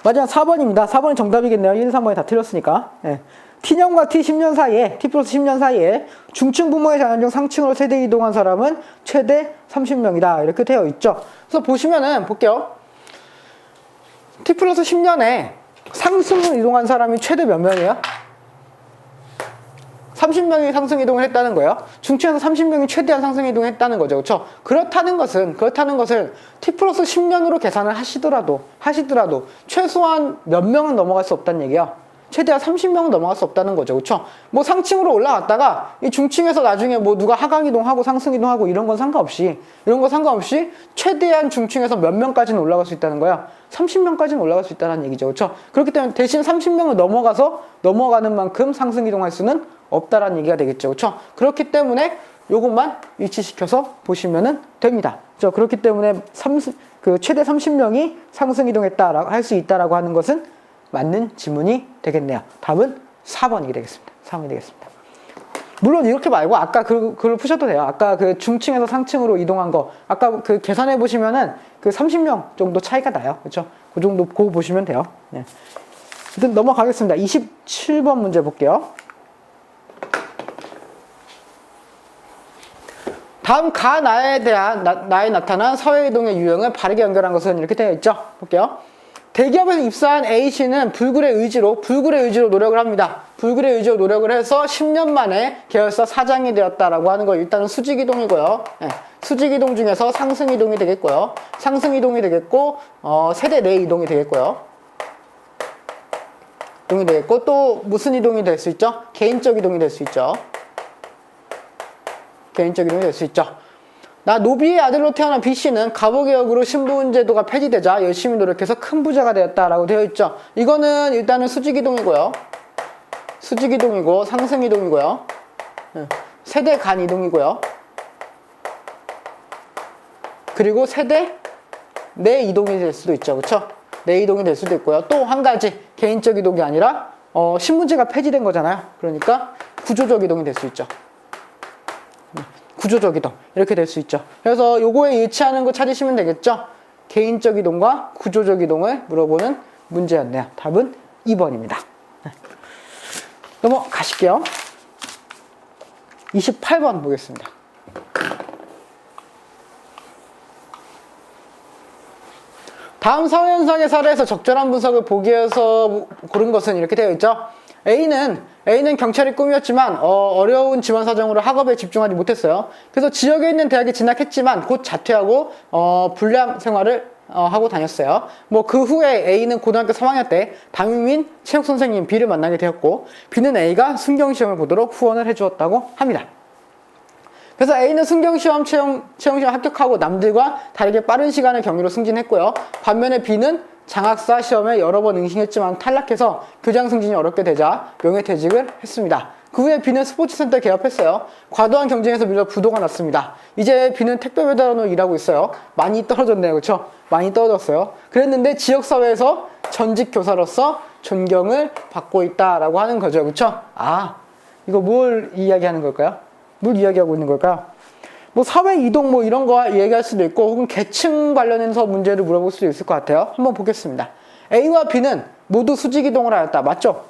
마지막 4번입니다. 4번이 정답이겠네요. 1, 3번이 다 틀렸으니까. 네. T년과 T10년 사이에, T 플러스 10년 사이에 중층 부모의 자녀 중 상층으로 세대 이동한 사람은 최대 30명이다. 이렇게 되어 있죠. 그래서 보시면은 볼게요. T 플러스 10년에 상승으로 이동한 사람이 최대 몇 명이에요? 30명이 상승 이동을 했다는 거예요. 중층에서 30명이 최대한 상승 이동을 했다는 거죠. 그렇죠? 그렇다는 것은 T 플러스 10년으로 계산을 하시더라도 최소한 몇 명은 넘어갈 수 없다는 얘기예요. 최대한 30명은 넘어갈 수 없다는 거죠. 그렇죠? 뭐 상층으로 올라갔다가 이 중층에서 나중에 뭐 누가 하강 이동하고 상승 이동하고 이런 건 상관없이 최대한 중층에서 몇 명까지는 올라갈 수 있다는 거예요. 30명까지는 올라갈 수 있다는 얘기죠. 그렇죠? 그렇기 때문에 대신 30명을 넘어가는 만큼 상승 이동할 수는 없다라는 얘기가 되겠죠. 그렇죠? 그렇기 때문에 요것만 위치시켜서 보시면은 됩니다. 그렇죠? 그렇기 때문에 최대 30명이 상승 이동했다라고 할 수 있다라고 하는 것은 맞는 지문이 되겠네요. 답은 4번이 되겠습니다. 4번이 되겠습니다. 물론 이렇게 말고 아까 그걸 푸셔도 돼요. 아까 그 중층에서 상층으로 이동한 거 아까 그 계산해 보시면은 그 30명 정도 차이가 나요. 그렇죠? 그 정도 그거 보시면 돼요. 네. 일단 넘어가겠습니다. 27번 문제 볼게요. 다음 가나에 대한 나에 나타난 사회이동의 유형을 바르게 연결한 것은 이렇게 되어 있죠. 볼게요. 대기업에서 입사한 A씨는 불굴의 의지로 노력을 합니다. 불굴의 의지로 노력을 해서 10년 만에 계열사 사장이 되었다라고 하는 거 일단은 수직이동이고요. 네. 수직이동 중에서 상승이동이 되겠고요. 상승이동이 되겠고 세대 내 이동이 되겠고요. 이동이 되겠고 또 무슨 이동이 될 수 있죠? 개인적 이동이 될 수 있죠. 개인적 이동이 될 수 있죠. 나 노비의 아들로 태어난 B씨는 갑오개혁으로 신분제도가 폐지되자 열심히 노력해서 큰 부자가 되었다라고 되어 있죠. 이거는 일단은 수직이동이고요. 수직이동이고 상승이동이고요. 세대 간 이동이고요. 그리고 세대 내 이동이 될 수도 있죠. 그렇죠? 내 이동이 될 수도 있고요. 또 한 가지 개인적 이동이 아니라 신분제가 폐지된 거잖아요. 그러니까 구조적 이동이 될 수 있죠. 구조적 이동 이렇게 될 수 있죠. 그래서 요거에 일치하는 거 찾으시면 되겠죠. 개인적 이동과 구조적 이동을 물어보는 문제였네요. 답은 2번입니다. 넘어가실게요. 28번 보겠습니다. 다음 사회현상의 사례에서 적절한 분석을 보기 위해서 고른 것은 이렇게 되어 있죠. A는 경찰이 꿈이었지만 어려운 집안 사정으로 학업에 집중하지 못했어요. 그래서 지역에 있는 대학에 진학했지만 곧 자퇴하고 불량 생활을 하고 다녔어요. 뭐 그 후에 A는 고등학교 3학년 때 담임인 체육 선생님 B를 만나게 되었고, B는 A가 순경시험을 보도록 후원을 해주었다고 합니다. 그래서 A는 순경시험, 채용시험 합격하고 남들과 다르게 빠른 시간을 경위로 승진했고요. 반면에 B는 장학사 시험에 여러 번 응시했지만 탈락해서 교장 승진이 어렵게 되자 명예퇴직을 했습니다. 그 후에 B는 스포츠센터 개업했어요. 과도한 경쟁에서 밀려 부도가 났습니다. 이제 B는 택배 배달원으로 일하고 있어요. 많이 떨어졌네요. 그렇죠? 많이 떨어졌어요. 그랬는데 지역사회에서 전직 교사로서 존경을 받고 있다라고 하는 거죠. 그렇죠? 이거 뭘 이야기하는 걸까요? 뭘 이야기하고 있는 걸까요? 뭐 사회 이동 뭐 이런 거 얘기할 수도 있고, 혹은 계층 관련해서 문제를 물어볼 수도 있을 것 같아요. 한번 보겠습니다. A와 B는 모두 수직 이동을 하였다. 맞죠?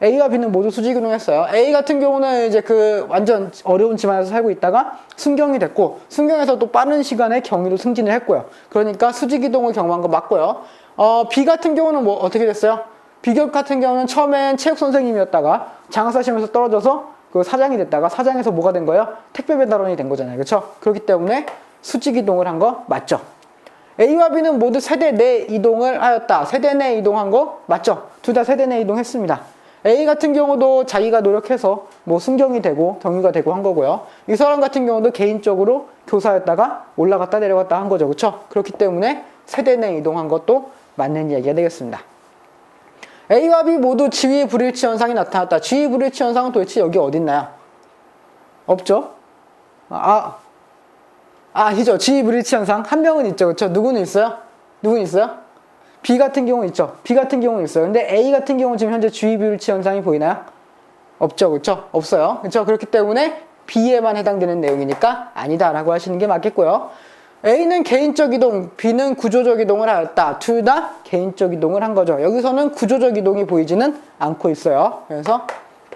A와 B는 모두 수직 이동했어요. A 같은 경우는 이제 그 완전 어려운 집안에서 살고 있다가 순경이 됐고, 순경에서 또 빠른 시간에 경위로 승진을 했고요. 그러니까 수직 이동을 경험한 거 맞고요. B 같은 경우는 뭐 어떻게 됐어요? B 같은 경우는 처음엔 체육 선생님이었다가 장학사 시험에서 떨어져서 그 사장이 됐다가 사장에서 뭐가 된 거예요? 택배 배달원이 된 거잖아요. 그렇죠? 그렇기 때문에 수직 이동을 한 거 맞죠? A와 B는 모두 세대 내 이동을 하였다. 세대 내 이동한 거 맞죠? 둘 다 세대 내 이동했습니다. A 같은 경우도 자기가 노력해서 뭐 순경이 되고 경위가 되고 한 거고요. 이 사람 같은 경우도 개인적으로 교사였다가 올라갔다 내려갔다 한 거죠. 그렇죠? 그렇기 때문에 세대 내 이동한 것도 맞는 이야기가 되겠습니다. A와 B 모두 지위 불일치 현상이 나타났다. 지위 불일치 현상은 도대체 여기 어디 있나요? 없죠? 아니죠. 지위 불일치 현상 한 명은 있죠. 그렇죠? 누구는 있어요? 누구는 있어요? B 같은 경우는 있죠. B 같은 경우는 있어요. 근데 A 같은 경우는 지금 현재 지위 불일치 현상이 보이나요? 없죠. 그렇죠? 없어요. 그렇죠? 그렇기 때문에 B에만 해당되는 내용이니까 아니다라고 하시는 게 맞겠고요. A는 개인적 이동, B는 구조적 이동을 하였다. 둘 다 개인적 이동을 한 거죠. 여기서는 구조적 이동이 보이지는 않고 있어요. 그래서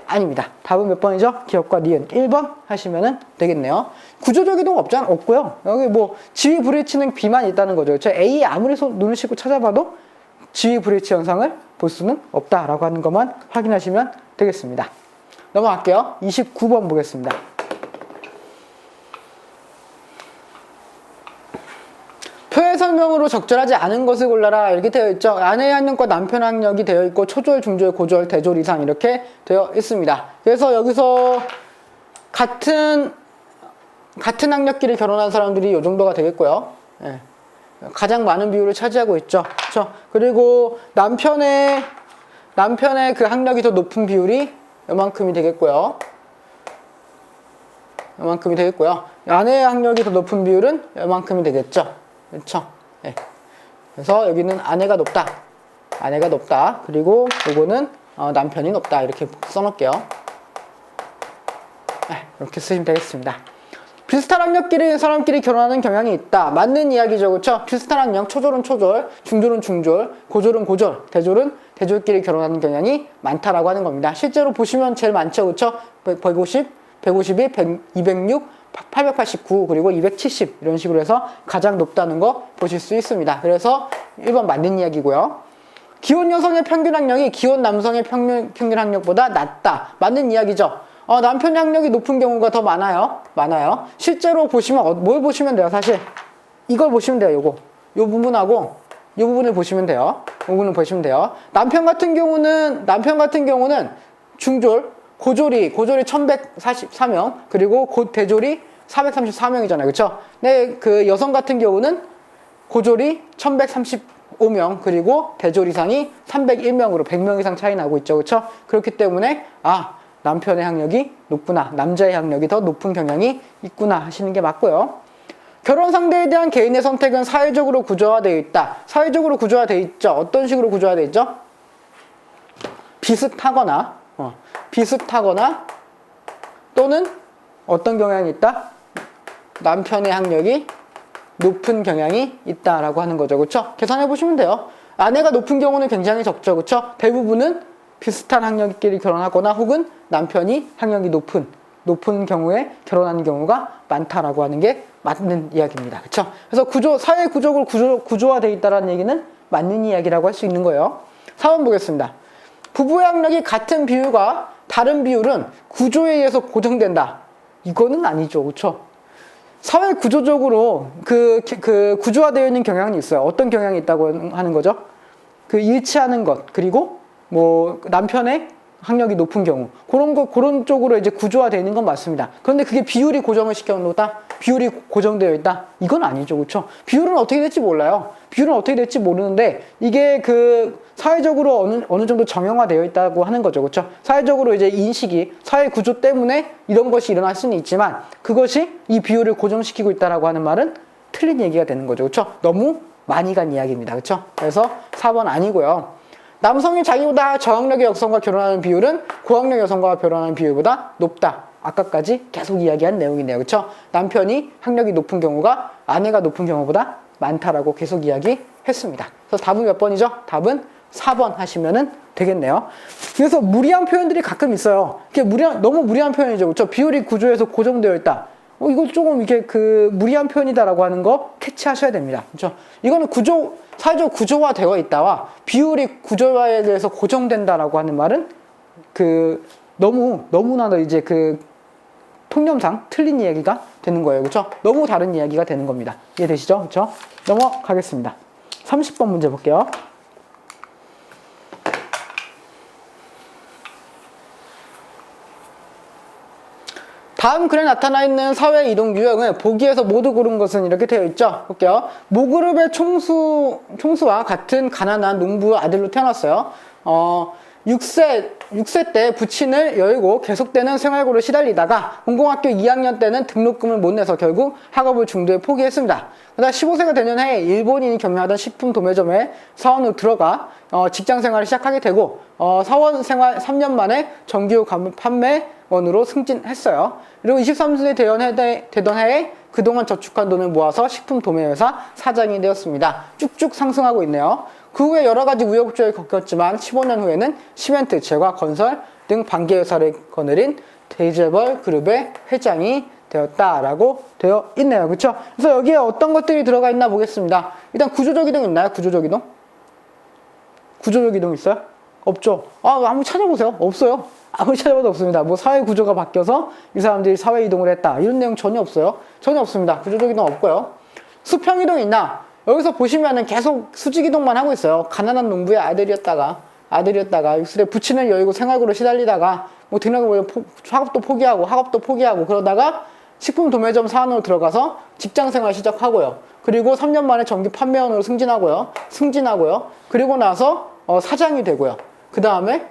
아닙니다. 답은 몇 번이죠? 기억과 니은 1번 하시면 되겠네요. 구조적 이동 없고요. 여기 뭐 지위 불일치는 B만 있다는 거죠. 그렇죠? A 아무리 눈을 씻고 찾아봐도 지위 불일치 현상을 볼 수는 없다라고 하는 것만 확인하시면 되겠습니다. 넘어갈게요. 29번 보겠습니다. 표의 설명으로 적절하지 않은 것을 골라라 이렇게 되어 있죠. 아내의 학력과 남편의 학력이 되어 있고 초졸, 중졸, 고졸, 대졸 이상 이렇게 되어 있습니다. 그래서 여기서 같은 학력끼리 결혼한 사람들이 이 정도가 되겠고요. 예. 가장 많은 비율을 차지하고 있죠. 그렇죠? 그리고 남편의 그 학력이 더 높은 비율이 요만큼이 되겠고요. 요만큼이 되겠고요. 아내의 학력이 더 높은 비율은 요만큼이 되겠죠. 그렇죠? 네. 그래서 여기는 아내가 높다. 아내가 높다. 그리고 요거는 남편이 높다. 이렇게 써놓을게요. 네, 이렇게 쓰시면 되겠습니다. 비슷한 학력끼리 사람끼리 결혼하는 경향이 있다. 맞는 이야기죠. 그렇죠? 비슷한 학력, 초졸은 초졸, 중졸은 중졸, 고졸은 고졸, 대졸은 대졸끼리 결혼하는 경향이 많다라고 하는 겁니다. 실제로 보시면 제일 많죠. 그렇죠? 150, 151, 206, 889 그리고 270 이런 식으로 해서 가장 높다는 거 보실 수 있습니다. 그래서 1번 맞는 이야기고요. 기혼 여성의 평균 학력이 기혼 남성의 평균 학력보다 낮다. 맞는 이야기죠. 남편의 학력이 높은 경우가 더 많아요. 실제로 보시면 뭘 보시면 돼요? 사실 이걸 보시면 돼요. 요 부분하고 이 부분을 보시면 돼요. 이 부분을 보시면 돼요. 남편 같은 경우는 중졸, 고졸이 1144명, 그리고 대졸이 434명이잖아요. 그쵸? 근데 그 여성 같은 경우는 고졸이 1135명, 그리고 대졸 이상이 301명으로 100명 이상 차이 나고 있죠. 그쵸? 그렇기 때문에, 남편의 학력이 높구나. 남자의 학력이 더 높은 경향이 있구나 하시는 게 맞고요. 결혼 상대에 대한 개인의 선택은 사회적으로 구조화되어 있다. 사회적으로 구조화되어 있죠. 어떤 식으로 구조화되어 있죠? 비슷하거나 또는 어떤 경향이 있다? 남편의 학력이 높은 경향이 있다라고 하는 거죠. 그렇죠? 계산해 보시면 돼요. 아내가 높은 경우는 굉장히 적죠. 그렇죠? 대부분은 비슷한 학력끼리 결혼하거나 혹은 남편이 학력이 높은 경우에 결혼하는 경우가 많다라고 하는 게 맞는 이야기입니다. 그렇죠? 그래서 사회 구조적으로 구조화되어 있다는 얘기는 맞는 이야기라고 할 수 있는 거예요. 4번 보겠습니다. 부부의 학력이 같은 비율과 다른 비율은 구조에 의해서 고정된다. 이거는 아니죠. 그렇죠? 사회 구조적으로 그 구조화되어 있는 경향이 있어요. 어떤 경향이 있다고 하는 거죠? 그 일치하는 것, 그리고 뭐 남편의 학력이 높은 경우, 그런 쪽으로 이제 구조화되어 있는 건 맞습니다. 그런데 그게 비율이 고정을 시켜놓다, 비율이 고정되어 있다, 이건 아니죠, 그렇죠? 비율은 어떻게 될지 몰라요. 비율은 어떻게 될지 모르는데 이게 그 사회적으로 어느 정도 정형화되어 있다고 하는 거죠, 그렇죠? 사회적으로 이제 인식이 사회 구조 때문에 이런 것이 일어날 수는 있지만 그것이 이 비율을 고정시키고 있다라고 하는 말은 틀린 얘기가 되는 거죠, 그렇죠? 너무 많이 간 이야기입니다, 그렇죠? 그래서 4번 아니고요. 남성이 자기보다 저학력의 여성과 결혼하는 비율은 고학력 여성과 결혼하는 비율보다 높다. 아까까지 계속 이야기한 내용이네요. 그렇죠? 남편이 학력이 높은 경우가 아내가 높은 경우보다 많다라고 계속 이야기했습니다. 그래서 답은 몇 번이죠? 답은 4번 하시면 되겠네요. 그래서 무리한 표현들이 가끔 있어요. 너무 무리한 표현이죠. 그렇죠? 비율이 구조에서 고정되어 있다. 이거 조금 이게 무리한 표현이다라고 하는 거 캐치하셔야 됩니다. 그렇죠? 이거는 사회적 구조화되어 있다와 비율이 구조화에 대해서 고정된다라고 하는 말은 너무나도 이제 통념상 틀린 이야기가 되는 거예요. 그렇죠? 너무 다른 이야기가 되는 겁니다. 이해되시죠? 그렇죠? 넘어가겠습니다. 30번 문제 볼게요. 다음 글에 나타나 있는 사회 이동 유형은 보기에서 모두 고른 것은 이렇게 되어 있죠. 볼게요. 모그룹의 총수와 같은 가난한 농부 아들로 태어났어요. 6세 때 부친을 열고 계속되는 생활고를 시달리다가 공공학교 2학년 때는 등록금을 못 내서 결국 학업을 중도에 포기했습니다. 그러다 15세가 되는 해에 일본인이 경영하던 식품 도매점에 사원으로 들어가 직장 생활을 시작하게 되고 사원 생활 3년 만에 정규 판매원으로 승진했어요. 그리고 23세 되던 해에 그동안 저축한 돈을 모아서 식품 도매회사 사장이 되었습니다. 쭉쭉 상승하고 있네요. 그 후에 여러 가지 우여곡절을 겪었지만 15년 후에는 시멘트, 제과, 건설 등 반개회사를 거느린 대재벌 그룹의 회장이 되었다라고 되어 있네요. 그렇죠? 그래서 여기에 어떤 것들이 들어가 있나 보겠습니다. 일단 구조적 이동 있나요? 구조적 이동? 구조적 이동 있어요? 없죠? 한번 찾아보세요. 없어요. 아무리 찾아봐도 없습니다. 뭐 사회 구조가 바뀌어서 이 사람들이 사회 이동을 했다. 이런 내용 전혀 없어요. 전혀 없습니다. 구조적 이동 없고요. 수평 이동 있나? 여기서 보시면은 계속 수직 이동만 하고 있어요. 가난한 농부의 아들이었다가 육술에 부친을 열고 생활고로 시달리다가 뭐 등록을 학업도 포기하고 그러다가 식품 도매점 사원으로 들어가서 직장 생활 시작하고요. 그리고 3년 만에 정규 판매원으로 승진하고요. 그리고 나서 사장이 되고요. 그 다음에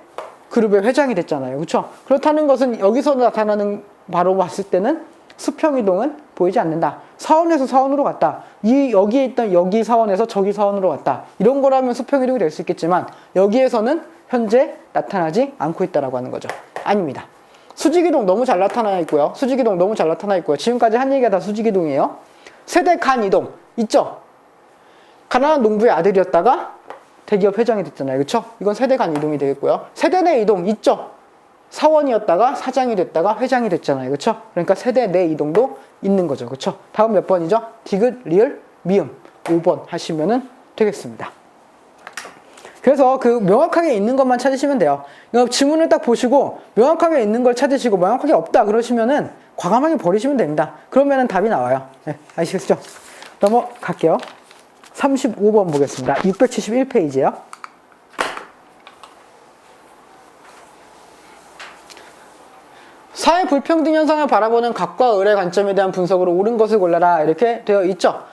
그룹의 회장이 됐잖아요. 그렇죠? 그렇다는 것은 여기서 나타나는 바로 봤을 때는 수평 이동은 보이지 않는다. 사원에서 사원으로 갔다. 여기에 있던 여기 사원에서 저기 사원으로 갔다. 이런 거라면 수평 이동이 될 수 있겠지만 여기에서는 현재 나타나지 않고 있다라고 하는 거죠. 아닙니다. 수직 이동 너무 잘 나타나 있고요. 지금까지 한 얘기가 다 수직 이동이에요. 세대 간 이동 있죠? 가난한 농부의 아들이었다가 대기업 회장이 됐잖아요. 그렇죠? 이건 세대 간 이동이 되겠고요. 세대 내 이동 있죠? 사원이었다가 사장이 됐다가 회장이 됐잖아요. 그렇죠? 그러니까 세대 내 이동도 있는 거죠. 그렇죠? 다음 몇 번이죠? 디귿, 리을, 미음 5번 하시면 되겠습니다. 그래서 명확하게 있는 것만 찾으시면 돼요. 지문을 딱 보시고 명확하게 있는 걸 찾으시고 명확하게 없다 그러시면은 과감하게 버리시면 됩니다. 그러면은 답이 나와요. 네, 아시겠죠? 넘어갈게요. 35번 보겠습니다. 671페이지예요. 사회 불평등 현상을 바라보는 각과 을의 관점에 대한 분석으로 옳은 것을 골라라 이렇게 되어 있죠.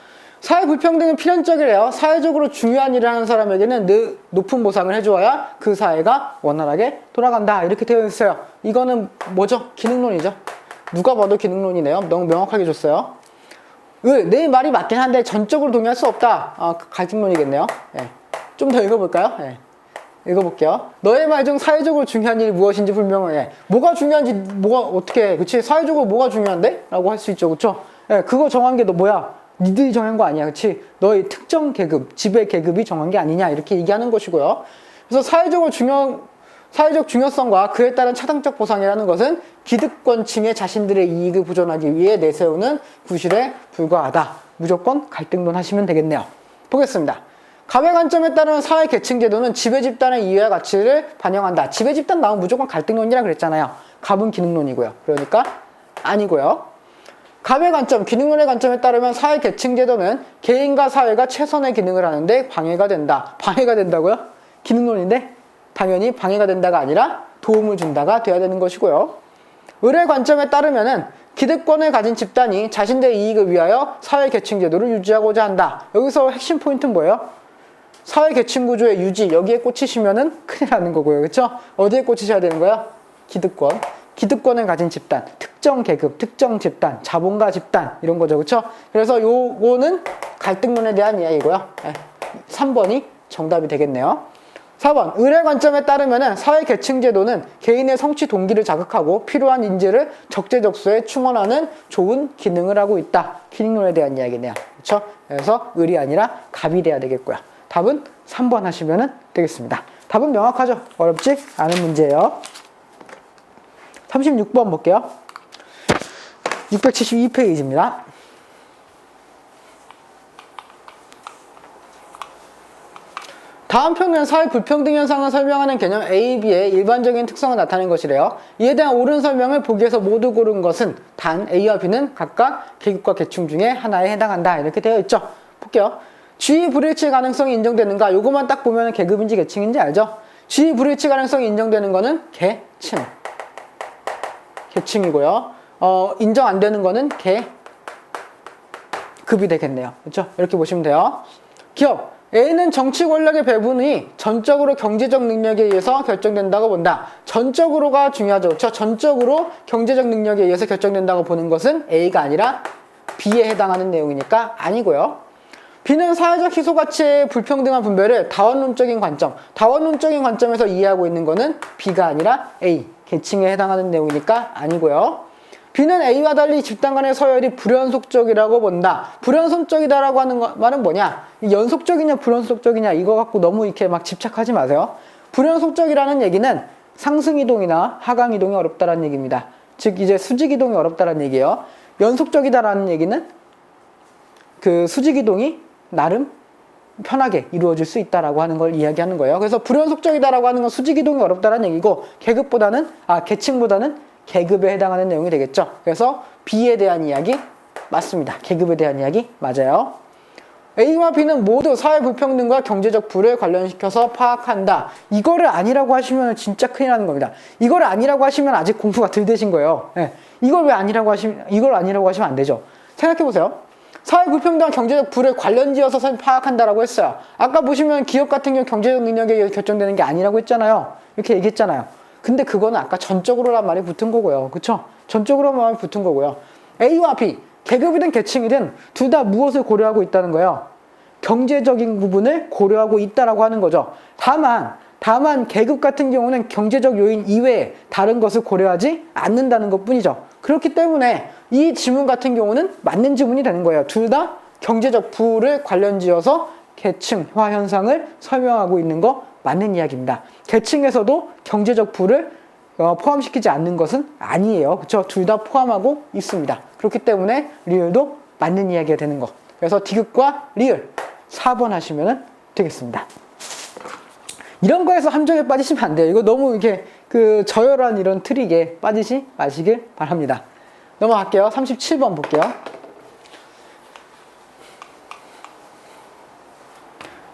사회 불평등은 필연적이래요. 사회적으로 중요한 일을 하는 사람에게는 늘 높은 보상을 해주어야 그 사회가 원활하게 돌아간다 이렇게 되어 있어요. 이거는 뭐죠? 기능론이죠. 누가 봐도 기능론이네요. 너무 명확하게 줬어요. 내 말이 맞긴 한데 전적으로 동의할 수 없다. 갈등론이겠네요. 네. 좀 더 읽어볼까요? 네. 읽어볼게요. 너의 말 중 사회적으로 중요한 일이 무엇인지 불명해. 뭐가 중요한지 어떻게 그치? 사회적으로 뭐가 중요한데? 라고 할 수 있죠. 그쵸? 네, 그거 정한 게 너 뭐야? 니들이 정한 거 아니야. 그치? 너의 특정 계급, 지배 계급이 정한 게 아니냐 이렇게 얘기하는 것이고요. 그래서 사회적 중요성과 그에 따른 차등적 보상이라는 것은 기득권층의 자신들의 이익을 보존하기 위해 내세우는 구실에 불과하다. 무조건 갈등론 하시면 되겠네요. 보겠습니다. 갑의 관점에 따른 사회 계층 제도는 지배 집단의 이해와 가치를 반영한다. 지배 집단 나오면 무조건 갈등론이라 그랬잖아요. 갑은 기능론이고요. 그러니까 아니고요. 갑의 관점, 기능론의 관점에 따르면 사회 계층 제도는 개인과 사회가 최선의 기능을 하는데 방해가 된다. 방해가 된다고요? 기능론인데 당연히 방해가 된다가 아니라 도움을 준다가 돼야 되는 것이고요. 을의 관점에 따르면은 기득권을 가진 집단이 자신들의 이익을 위하여 사회 계층 제도를 유지하고자 한다. 여기서 핵심 포인트는 뭐예요? 사회 계층 구조의 유지, 여기에 꽂히시면은 큰일 나는 거고요. 그렇죠? 어디에 꽂히셔야 되는 거야? 기득권. 기득권을 가진 집단, 특정 계급, 특정 집단, 자본가 집단 이런 거죠. 그렇죠? 그래서 요거는 갈등론에 대한 이야기고요. 3번이 정답이 되겠네요. 4번, 을의 관점에 따르면은 사회 계층 제도는 개인의 성취 동기를 자극하고 필요한 인재를 적재적소에 충원하는 좋은 기능을 하고 있다. 기능론에 대한 이야기네요. 그렇죠? 그래서 을이 아니라 갑이 돼야 되겠고요. 답은 3번 하시면 되겠습니다. 답은 명확하죠? 어렵지 않은 문제예요. 36번 볼게요. 672페이지입니다. 다음 표는 사회 불평등 현상을 설명하는 개념 A, B의 일반적인 특성을 나타낸 것이래요. 이에 대한 옳은 설명을 보기에서 모두 고른 것은 단 A와 B는 각각 계급과 계층 중에 하나에 해당한다. 이렇게 되어 있죠. 볼게요. 주의 불일치 가능성이 인정되는가? 요것만 딱 보면 계급인지 계층인지 알죠? 주의 불일치 가능성이 인정되는 거는 계층이고요. 인정 안 되는 거는 계급이 되겠네요. 그렇죠? 이렇게 보시면 돼요. 기업. A는 정치 권력의 배분이 전적으로 경제적 능력에 의해서 결정된다고 본다. 전적으로가 중요하죠. 그렇죠? 전적으로 경제적 능력에 의해서 결정된다고 보는 것은 A가 아니라 B에 해당하는 내용이니까 아니고요. B는 사회적 희소가치의 불평등한 분배를 다원론적인 관점에서 이해하고 있는 것은 B가 아니라 A, 계층에 해당하는 내용이니까 아니고요. B는 A와 달리 집단 간의 서열이 불연속적이라고 본다. 불연속적이다라고 하는 말은 뭐냐? 연속적이냐 불연속적이냐 이거 갖고 너무 이렇게 막 집착하지 마세요. 불연속적이라는 얘기는 상승이동이나 하강이동이 어렵다라는 얘기입니다. 즉 이제 수직이동이 어렵다라는 얘기예요. 연속적이다라는 얘기는 그 수직이동이 나름 편하게 이루어질 수 있다라고 하는 걸 이야기하는 거예요. 그래서 불연속적이다라고 하는 건 수직이동이 어렵다라는 얘기고 계층보다는 계급에 해당하는 내용이 되겠죠. 그래서 B에 대한 이야기 맞습니다. 계급에 대한 이야기 맞아요. A와 B는 모두 사회 불평등과 경제적 부를 관련시켜서 파악한다. 이거를 아니라고 하시면 진짜 큰일 나는 겁니다. 이걸 아니라고 하시면 아직 공부가 덜 되신 거예요. 네. 이걸 아니라고 하시면 안 되죠. 생각해보세요. 사회 불평등과 경제적 부를 관련지어서 파악한다라고 했어요. 아까 보시면 기업 같은 경우 경제적 능력에 의해 결정되는 게 아니라고 했잖아요. 이렇게 얘기했잖아요. 근데 그거는 아까 전적으로란 말이 붙은 거고요. 그쵸? 전적으로란 말이 붙은 거고요. A와 B, 계급이든 계층이든 둘 다 무엇을 고려하고 있다는 거예요? 경제적인 부분을 고려하고 있다라고 하는 거죠. 다만 계급 같은 경우는 경제적 요인 이외에 다른 것을 고려하지 않는다는 것 뿐이죠. 그렇기 때문에 이 지문 같은 경우는 맞는 지문이 되는 거예요. 둘 다 경제적 부를 관련지어서 계층화 현상을 설명하고 있는 거 맞는 이야기입니다. 계층에서도 경제적 부를 포함시키지 않는 것은 아니에요. 그렇죠? 둘 다 포함하고 있습니다. 그렇기 때문에 리을도 맞는 이야기가 되는 거. 그래서 디귿과 리을 4번 하시면 되겠습니다. 이런 거에서 함정에 빠지시면 안 돼요. 이거 너무 이렇게 저열한 이런 트릭에 빠지지 마시길 바랍니다. 넘어갈게요. 37번 볼게요.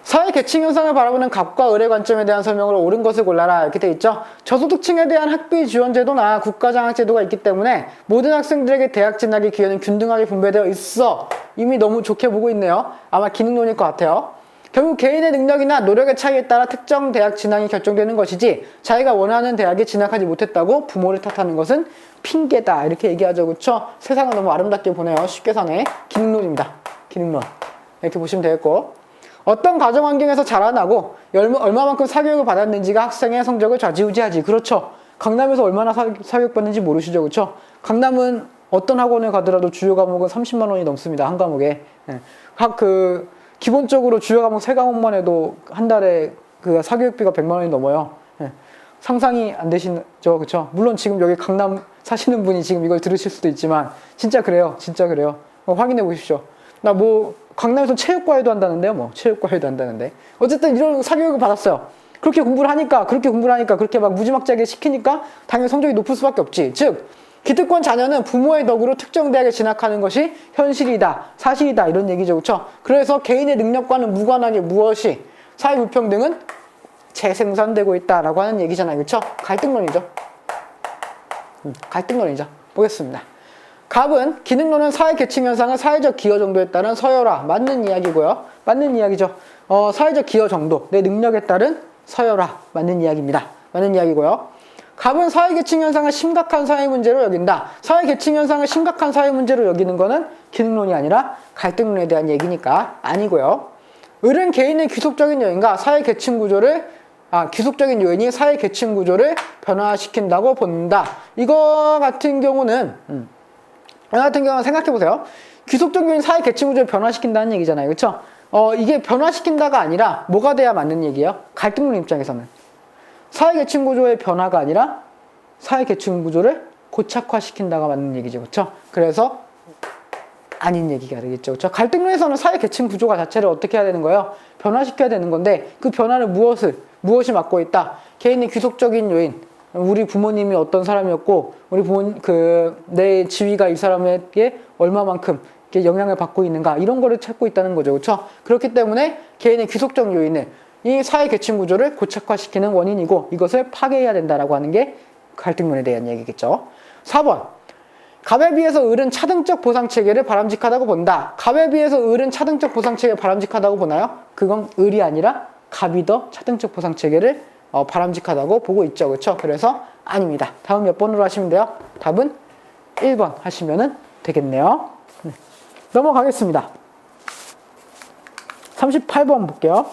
사회 계층 현상을 바라보는 갑과 을의 관점에 대한 설명으로 옳은 것을 골라라 이렇게 돼 있죠. 저소득층에 대한 학비 지원 제도나 국가장학 제도가 있기 때문에 모든 학생들에게 대학 진학의 기회는 균등하게 분배되어 있어. 이미 너무 좋게 보고 있네요. 아마 기능론일 것 같아요. 결국 개인의 능력이나 노력의 차이에 따라 특정 대학 진학이 결정되는 것이지 자기가 원하는 대학에 진학하지 못했다고 부모를 탓하는 것은 핑계다 이렇게 얘기하죠. 그렇죠? 세상을 너무 아름답게 보네요. 쉽게 사네. 기능론입니다. 기능론 이렇게 보시면 되겠고, 어떤 가정 환경에서 자라나고 얼마만큼 사교육을 받았는지가 학생의 성적을 좌지우지하지. 그렇죠? 강남에서 얼마나 사교육 받는지 모르시죠? 그렇죠? 강남은 어떤 학원을 가더라도 주요 과목은 30만 원이 넘습니다. 한 과목에. 기본적으로 주요 과목 3과목만 해도 한 달에 그 사교육비가 100만 원이 넘어요. 상상이 안 되시죠? 그렇죠? 물론 지금 여기 강남 사시는 분이 지금 이걸 들으실 수도 있지만 진짜 그래요. 진짜 그래요. 확인해 보십시오. 나 강남에서 체육과외도 한다는데요. 체육과외도 한다는데. 어쨌든 이런 사교육을 받았어요. 그렇게 공부를 하니까 그렇게 막 무지막지하게 시키니까 당연히 성적이 높을 수밖에 없지. 즉 기득권 자녀는 부모의 덕으로 특정 대학에 진학하는 것이 현실이다, 사실이다 이런 얘기죠. 그렇죠? 그래서 개인의 능력과는 무관하게 무엇이 사회 불평등은 재생산되고 있다라고 하는 얘기잖아요. 그렇죠? 갈등론이죠. 갈등론이죠. 보겠습니다. 갑은 기능론은 사회 계층 현상은 사회적 기여 정도에 따른 서열화. 맞는 이야기고요. 맞는 이야기죠. 사회적 기여 정도, 내 능력에 따른 서열화. 맞는 이야기입니다. 맞는 이야기고요. 갑은 사회 계층 현상을 심각한 사회 문제로 여긴다. 사회 계층 현상을 심각한 사회 문제로 여기는 거는 기능론이 아니라 갈등론에 대한 얘기니까 아니고요. 을은 개인의 귀속적인 요인과 사회 계층 구조를 귀속적인 요인이 사회 계층 구조를 변화시킨다고 본다. 이거 같은 경우는 생각해보세요. 귀속적 요인 사회 계층 구조를 변화시킨다는 얘기잖아요. 그쵸? 이게 변화시킨다가 아니라 뭐가 돼야 맞는 얘기예요? 갈등론 입장에서는. 사회 계층 구조의 변화가 아니라 사회 계층 구조를 고착화시킨다가 맞는 얘기죠. 그쵸? 그래서 아닌 얘기가 되겠죠. 그쵸? 갈등론에서는 사회 계층 구조가 자체를 어떻게 해야 되는 거예요? 변화시켜야 되는 건데 그 변화를 무엇이 맡고 있다? 개인의 귀속적인 요인. 우리 부모님이 어떤 사람이었고 우리 내 지위가 이 사람에게 얼마만큼 영향을 받고 있는가 이런 거를 찾고 있다는 거죠. 그렇죠? 그렇기 때문에 개인의 귀속적 요인을 이 사회 계층 구조를 고착화시키는 원인이고 이것을 파괴해야 된다라고 하는 게 갈등론에 대한 얘기겠죠. 4번. 갑에 비해서 을은 차등적 보상체계를 바람직하다고 본다. 갑에 비해서 을은 차등적 보상체계를 바람직하다고 보나요? 그건 을이 아니라 갑이 더 차등적 보상체계를 바람직하다고 보고 있죠. 그렇죠? 그래서 아닙니다. 다음 몇 번으로 하시면 돼요? 답은 1번 하시면 되겠네요. 넘어가겠습니다. 38번 볼게요.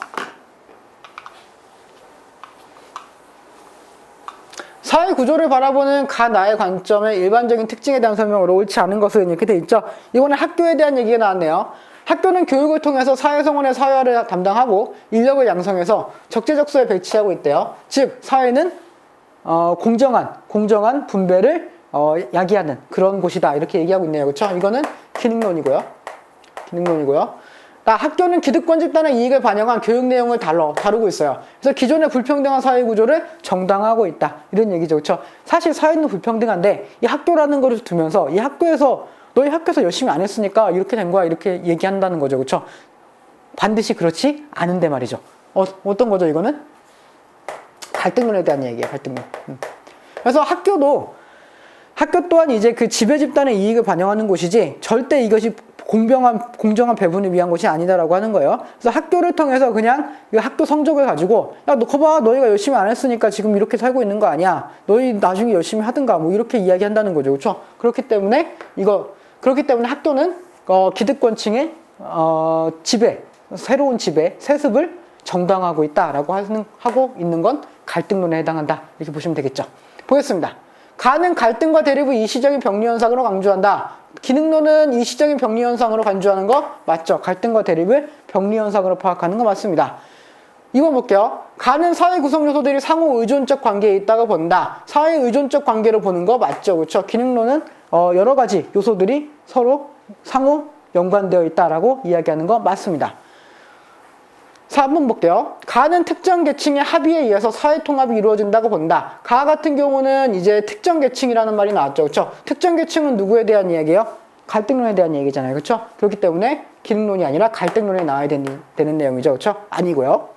사회 구조를 바라보는 나의 관점의 일반적인 특징에 대한 설명으로 옳지 않은 것은 이렇게 돼 있죠. 이번에 학교에 대한 얘기가 나왔네요. 학교는 교육을 통해서 사회성원의 사회화를 담당하고 인력을 양성해서 적재적소에 배치하고 있대요. 즉 사회는 공정한 분배를 야기하는 그런 곳이다 이렇게 얘기하고 있네요. 그렇죠? 이거는 기능론이고요. 학교는 기득권 집단의 이익을 반영한 교육 내용을 다루고 있어요. 그래서 기존의 불평등한 사회 구조를 정당화하고 있다. 이런 얘기죠. 그렇죠? 사실 사회는 불평등한데 이 학교라는 거를 두면서 이 학교에서 너희 학교에서 열심히 안 했으니까 이렇게 된 거야. 이렇게 얘기한다는 거죠. 그렇죠? 반드시 그렇지 않은데 말이죠. 어떤 거죠, 이거는? 갈등론에 대한 얘기예요. 갈등론. 그래서 학교 또한 이제 그 지배 집단의 이익을 반영하는 곳이지 절대 이것이 공정한 배분을 위한 것이 아니다라고 하는 거예요. 그래서 학교를 통해서 그냥 이 학교 성적을 가지고 야, 너 거봐, 너희가 열심히 안 했으니까 지금 이렇게 살고 있는 거 아니야. 너희 나중에 열심히 하든가 뭐 이렇게 이야기한다는 거죠. 그렇죠? 그렇기 때문에 학교는 기득권층의 새로운 지배, 세습을 정당화하고 있다라고 하고 있는 건 갈등론에 해당한다. 이렇게 보시면 되겠죠. 보겠습니다. 가는 갈등과 대립을 일시적인 병리 현상으로 강조한다. 기능론은 일시적인 병리 현상으로 간주하는 거 맞죠? 갈등과 대립을 병리 현상으로 파악하는 거 맞습니다. 이번 볼게요. 가는 사회 구성 요소들이 상호 의존적 관계에 있다고 본다. 사회 의존적 관계로 보는 거 맞죠? 그렇죠? 기능론은 여러 가지 요소들이 서로 상호 연관되어 있다라고 이야기하는 거 맞습니다. 4번 볼게요. 가는 특정 계층의 합의에 의해서 사회 통합이 이루어진다고 본다. 가 같은 경우는 이제 특정 계층이라는 말이 나왔죠. 그렇죠? 특정 계층은 누구에 대한 이야기예요? 갈등론에 대한 얘기잖아요. 그렇죠? 그렇기 때문에 기능론이 아니라 갈등론에 나와야 되는 내용이죠. 그렇죠? 아니고요.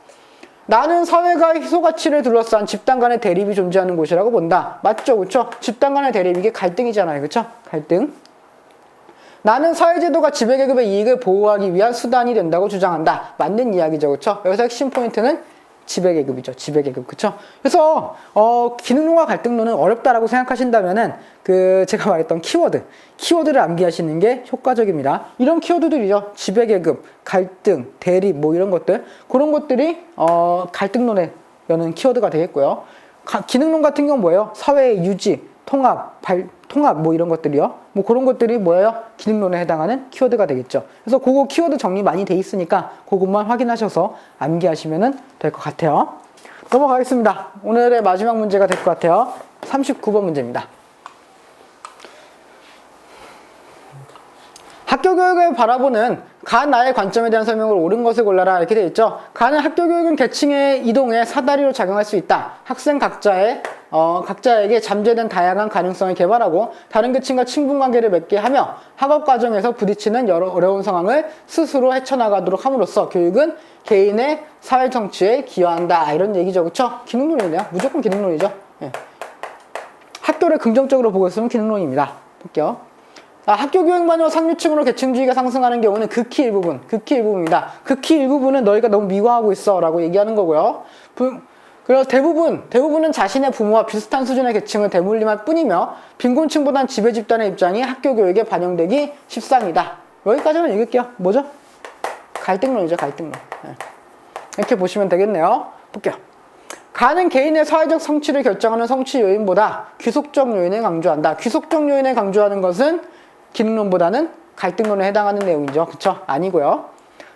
나는 사회가 희소가치를 둘러싼 집단 간의 대립이 존재하는 곳이라고 본다. 맞죠? 그렇죠? 집단 간의 대립, 이게 갈등이잖아요. 그렇죠? 갈등. 나는 사회제도가 지배계급의 이익을 보호하기 위한 수단이 된다고 주장한다. 맞는 이야기죠. 그렇죠? 여기서 핵심 포인트는 지배계급이죠. 지배계급. 그렇죠? 그래서 기능론과 갈등론은 어렵다라고 생각하신다면은 제가 말했던 키워드를 암기하시는 게 효과적입니다. 이런 키워드들이죠. 지배계급, 갈등, 대립 뭐 이런 것들. 그런 것들이 갈등론에 여는 키워드가 되겠고요. 기능론 같은 경우는 뭐예요? 사회의 유지, 통합 뭐 이런 것들이요. 뭐 그런 것들이 뭐예요? 기능론에 해당하는 키워드가 되겠죠. 그래서 그거 키워드 정리 많이 돼 있으니까 그것만 확인하셔서 암기하시면 될 것 같아요. 넘어가겠습니다. 오늘의 마지막 문제가 될 것 같아요. 39번 문제입니다. 학교 교육을 바라보는 나의 관점에 대한 설명을 옳은 것을 골라라 이렇게 되어 있죠. 가는 학교 교육은 계층의 이동에 사다리로 작용할 수 있다. 학생 각자의 각자에게 잠재된 다양한 가능성을 개발하고 다른 계층과 친분관계를 맺게 하며 학업 과정에서 부딪히는 여러 어려운 상황을 스스로 헤쳐나가도록 함으로써 교육은 개인의 사회 정치에 기여한다. 이런 얘기죠. 그쵸? 기능론이네요. 무조건 기능론이죠. 예. 학교를 긍정적으로 보고 있으면 기능론입니다. 볼게요. 학교 교육만으로 상류층으로 계층주의가 상승하는 경우는 극히 일부분입니다. 극히 일부분은 너희가 너무 미화하고 있어 라고 얘기하는 거고요. 그래서 대부분은 자신의 부모와 비슷한 수준의 계층을 대물림할 뿐이며 빈곤층보단 지배 집단의 입장이 학교 교육에 반영되기 십상이다. 여기까지만 읽을게요. 뭐죠? 갈등론이죠. 갈등론. 네. 이렇게 보시면 되겠네요. 볼게요. 가는 개인의 사회적 성취를 결정하는 성취 요인보다 귀속적 요인을 강조한다. 귀속적 요인을 강조하는 것은 기능론보다는 갈등론에 해당하는 내용이죠. 그쵸? 아니고요.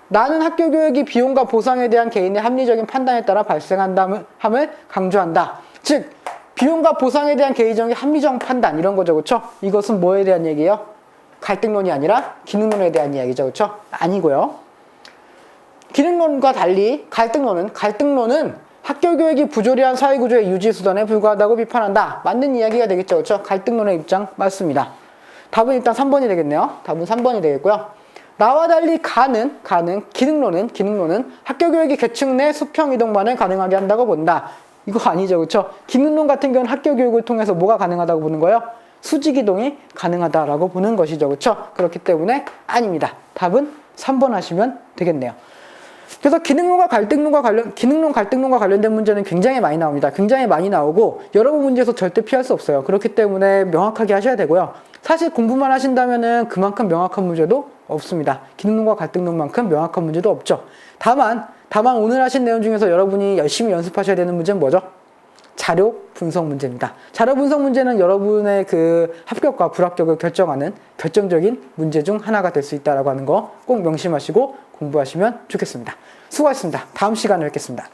나는 학교 교육이 비용과 보상에 대한 개인의 합리적인 판단에 따라 발생한다함을 강조한다. 즉 비용과 보상에 대한 개인적인 합리적 판단 이런 거죠. 그쵸? 이것은 뭐에 대한 얘기예요? 갈등론이 아니라 기능론에 대한 이야기죠. 그쵸? 아니고요. 기능론과 달리 갈등론은 학교 교육이 부조리한 사회구조의 유지 수단에 불과하다고 비판한다. 맞는 이야기가 되겠죠. 그쵸? 갈등론의 입장 맞습니다. 답은 일단 3번이 되겠네요. 답은 3번이 되겠고요. 나와 달리 기능론은 학교 교육이 계층 내 수평 이동만을 가능하게 한다고 본다. 이거 아니죠. 그쵸? 기능론 같은 경우는 학교 교육을 통해서 뭐가 가능하다고 보는 거예요? 수직 이동이 가능하다라고 보는 것이죠. 그쵸? 그렇기 때문에 아닙니다. 답은 3번 하시면 되겠네요. 그래서 기능론 갈등론과 관련된 문제는 굉장히 많이 나옵니다. 굉장히 많이 나오고 여러분 문제에서 절대 피할 수 없어요. 그렇기 때문에 명확하게 하셔야 되고요. 사실 공부만 하신다면은 그만큼 명확한 문제도 없습니다. 기능론과 갈등론만큼 명확한 문제도 없죠. 다만 오늘 하신 내용 중에서 여러분이 열심히 연습하셔야 되는 문제는 뭐죠? 자료 분석 문제입니다. 자료 분석 문제는 여러분의 그 합격과 불합격을 결정하는 결정적인 문제 중 하나가 될 수 있다는 거 꼭 명심하시고 공부하시면 좋겠습니다. 수고하셨습니다. 다음 시간에 뵙겠습니다.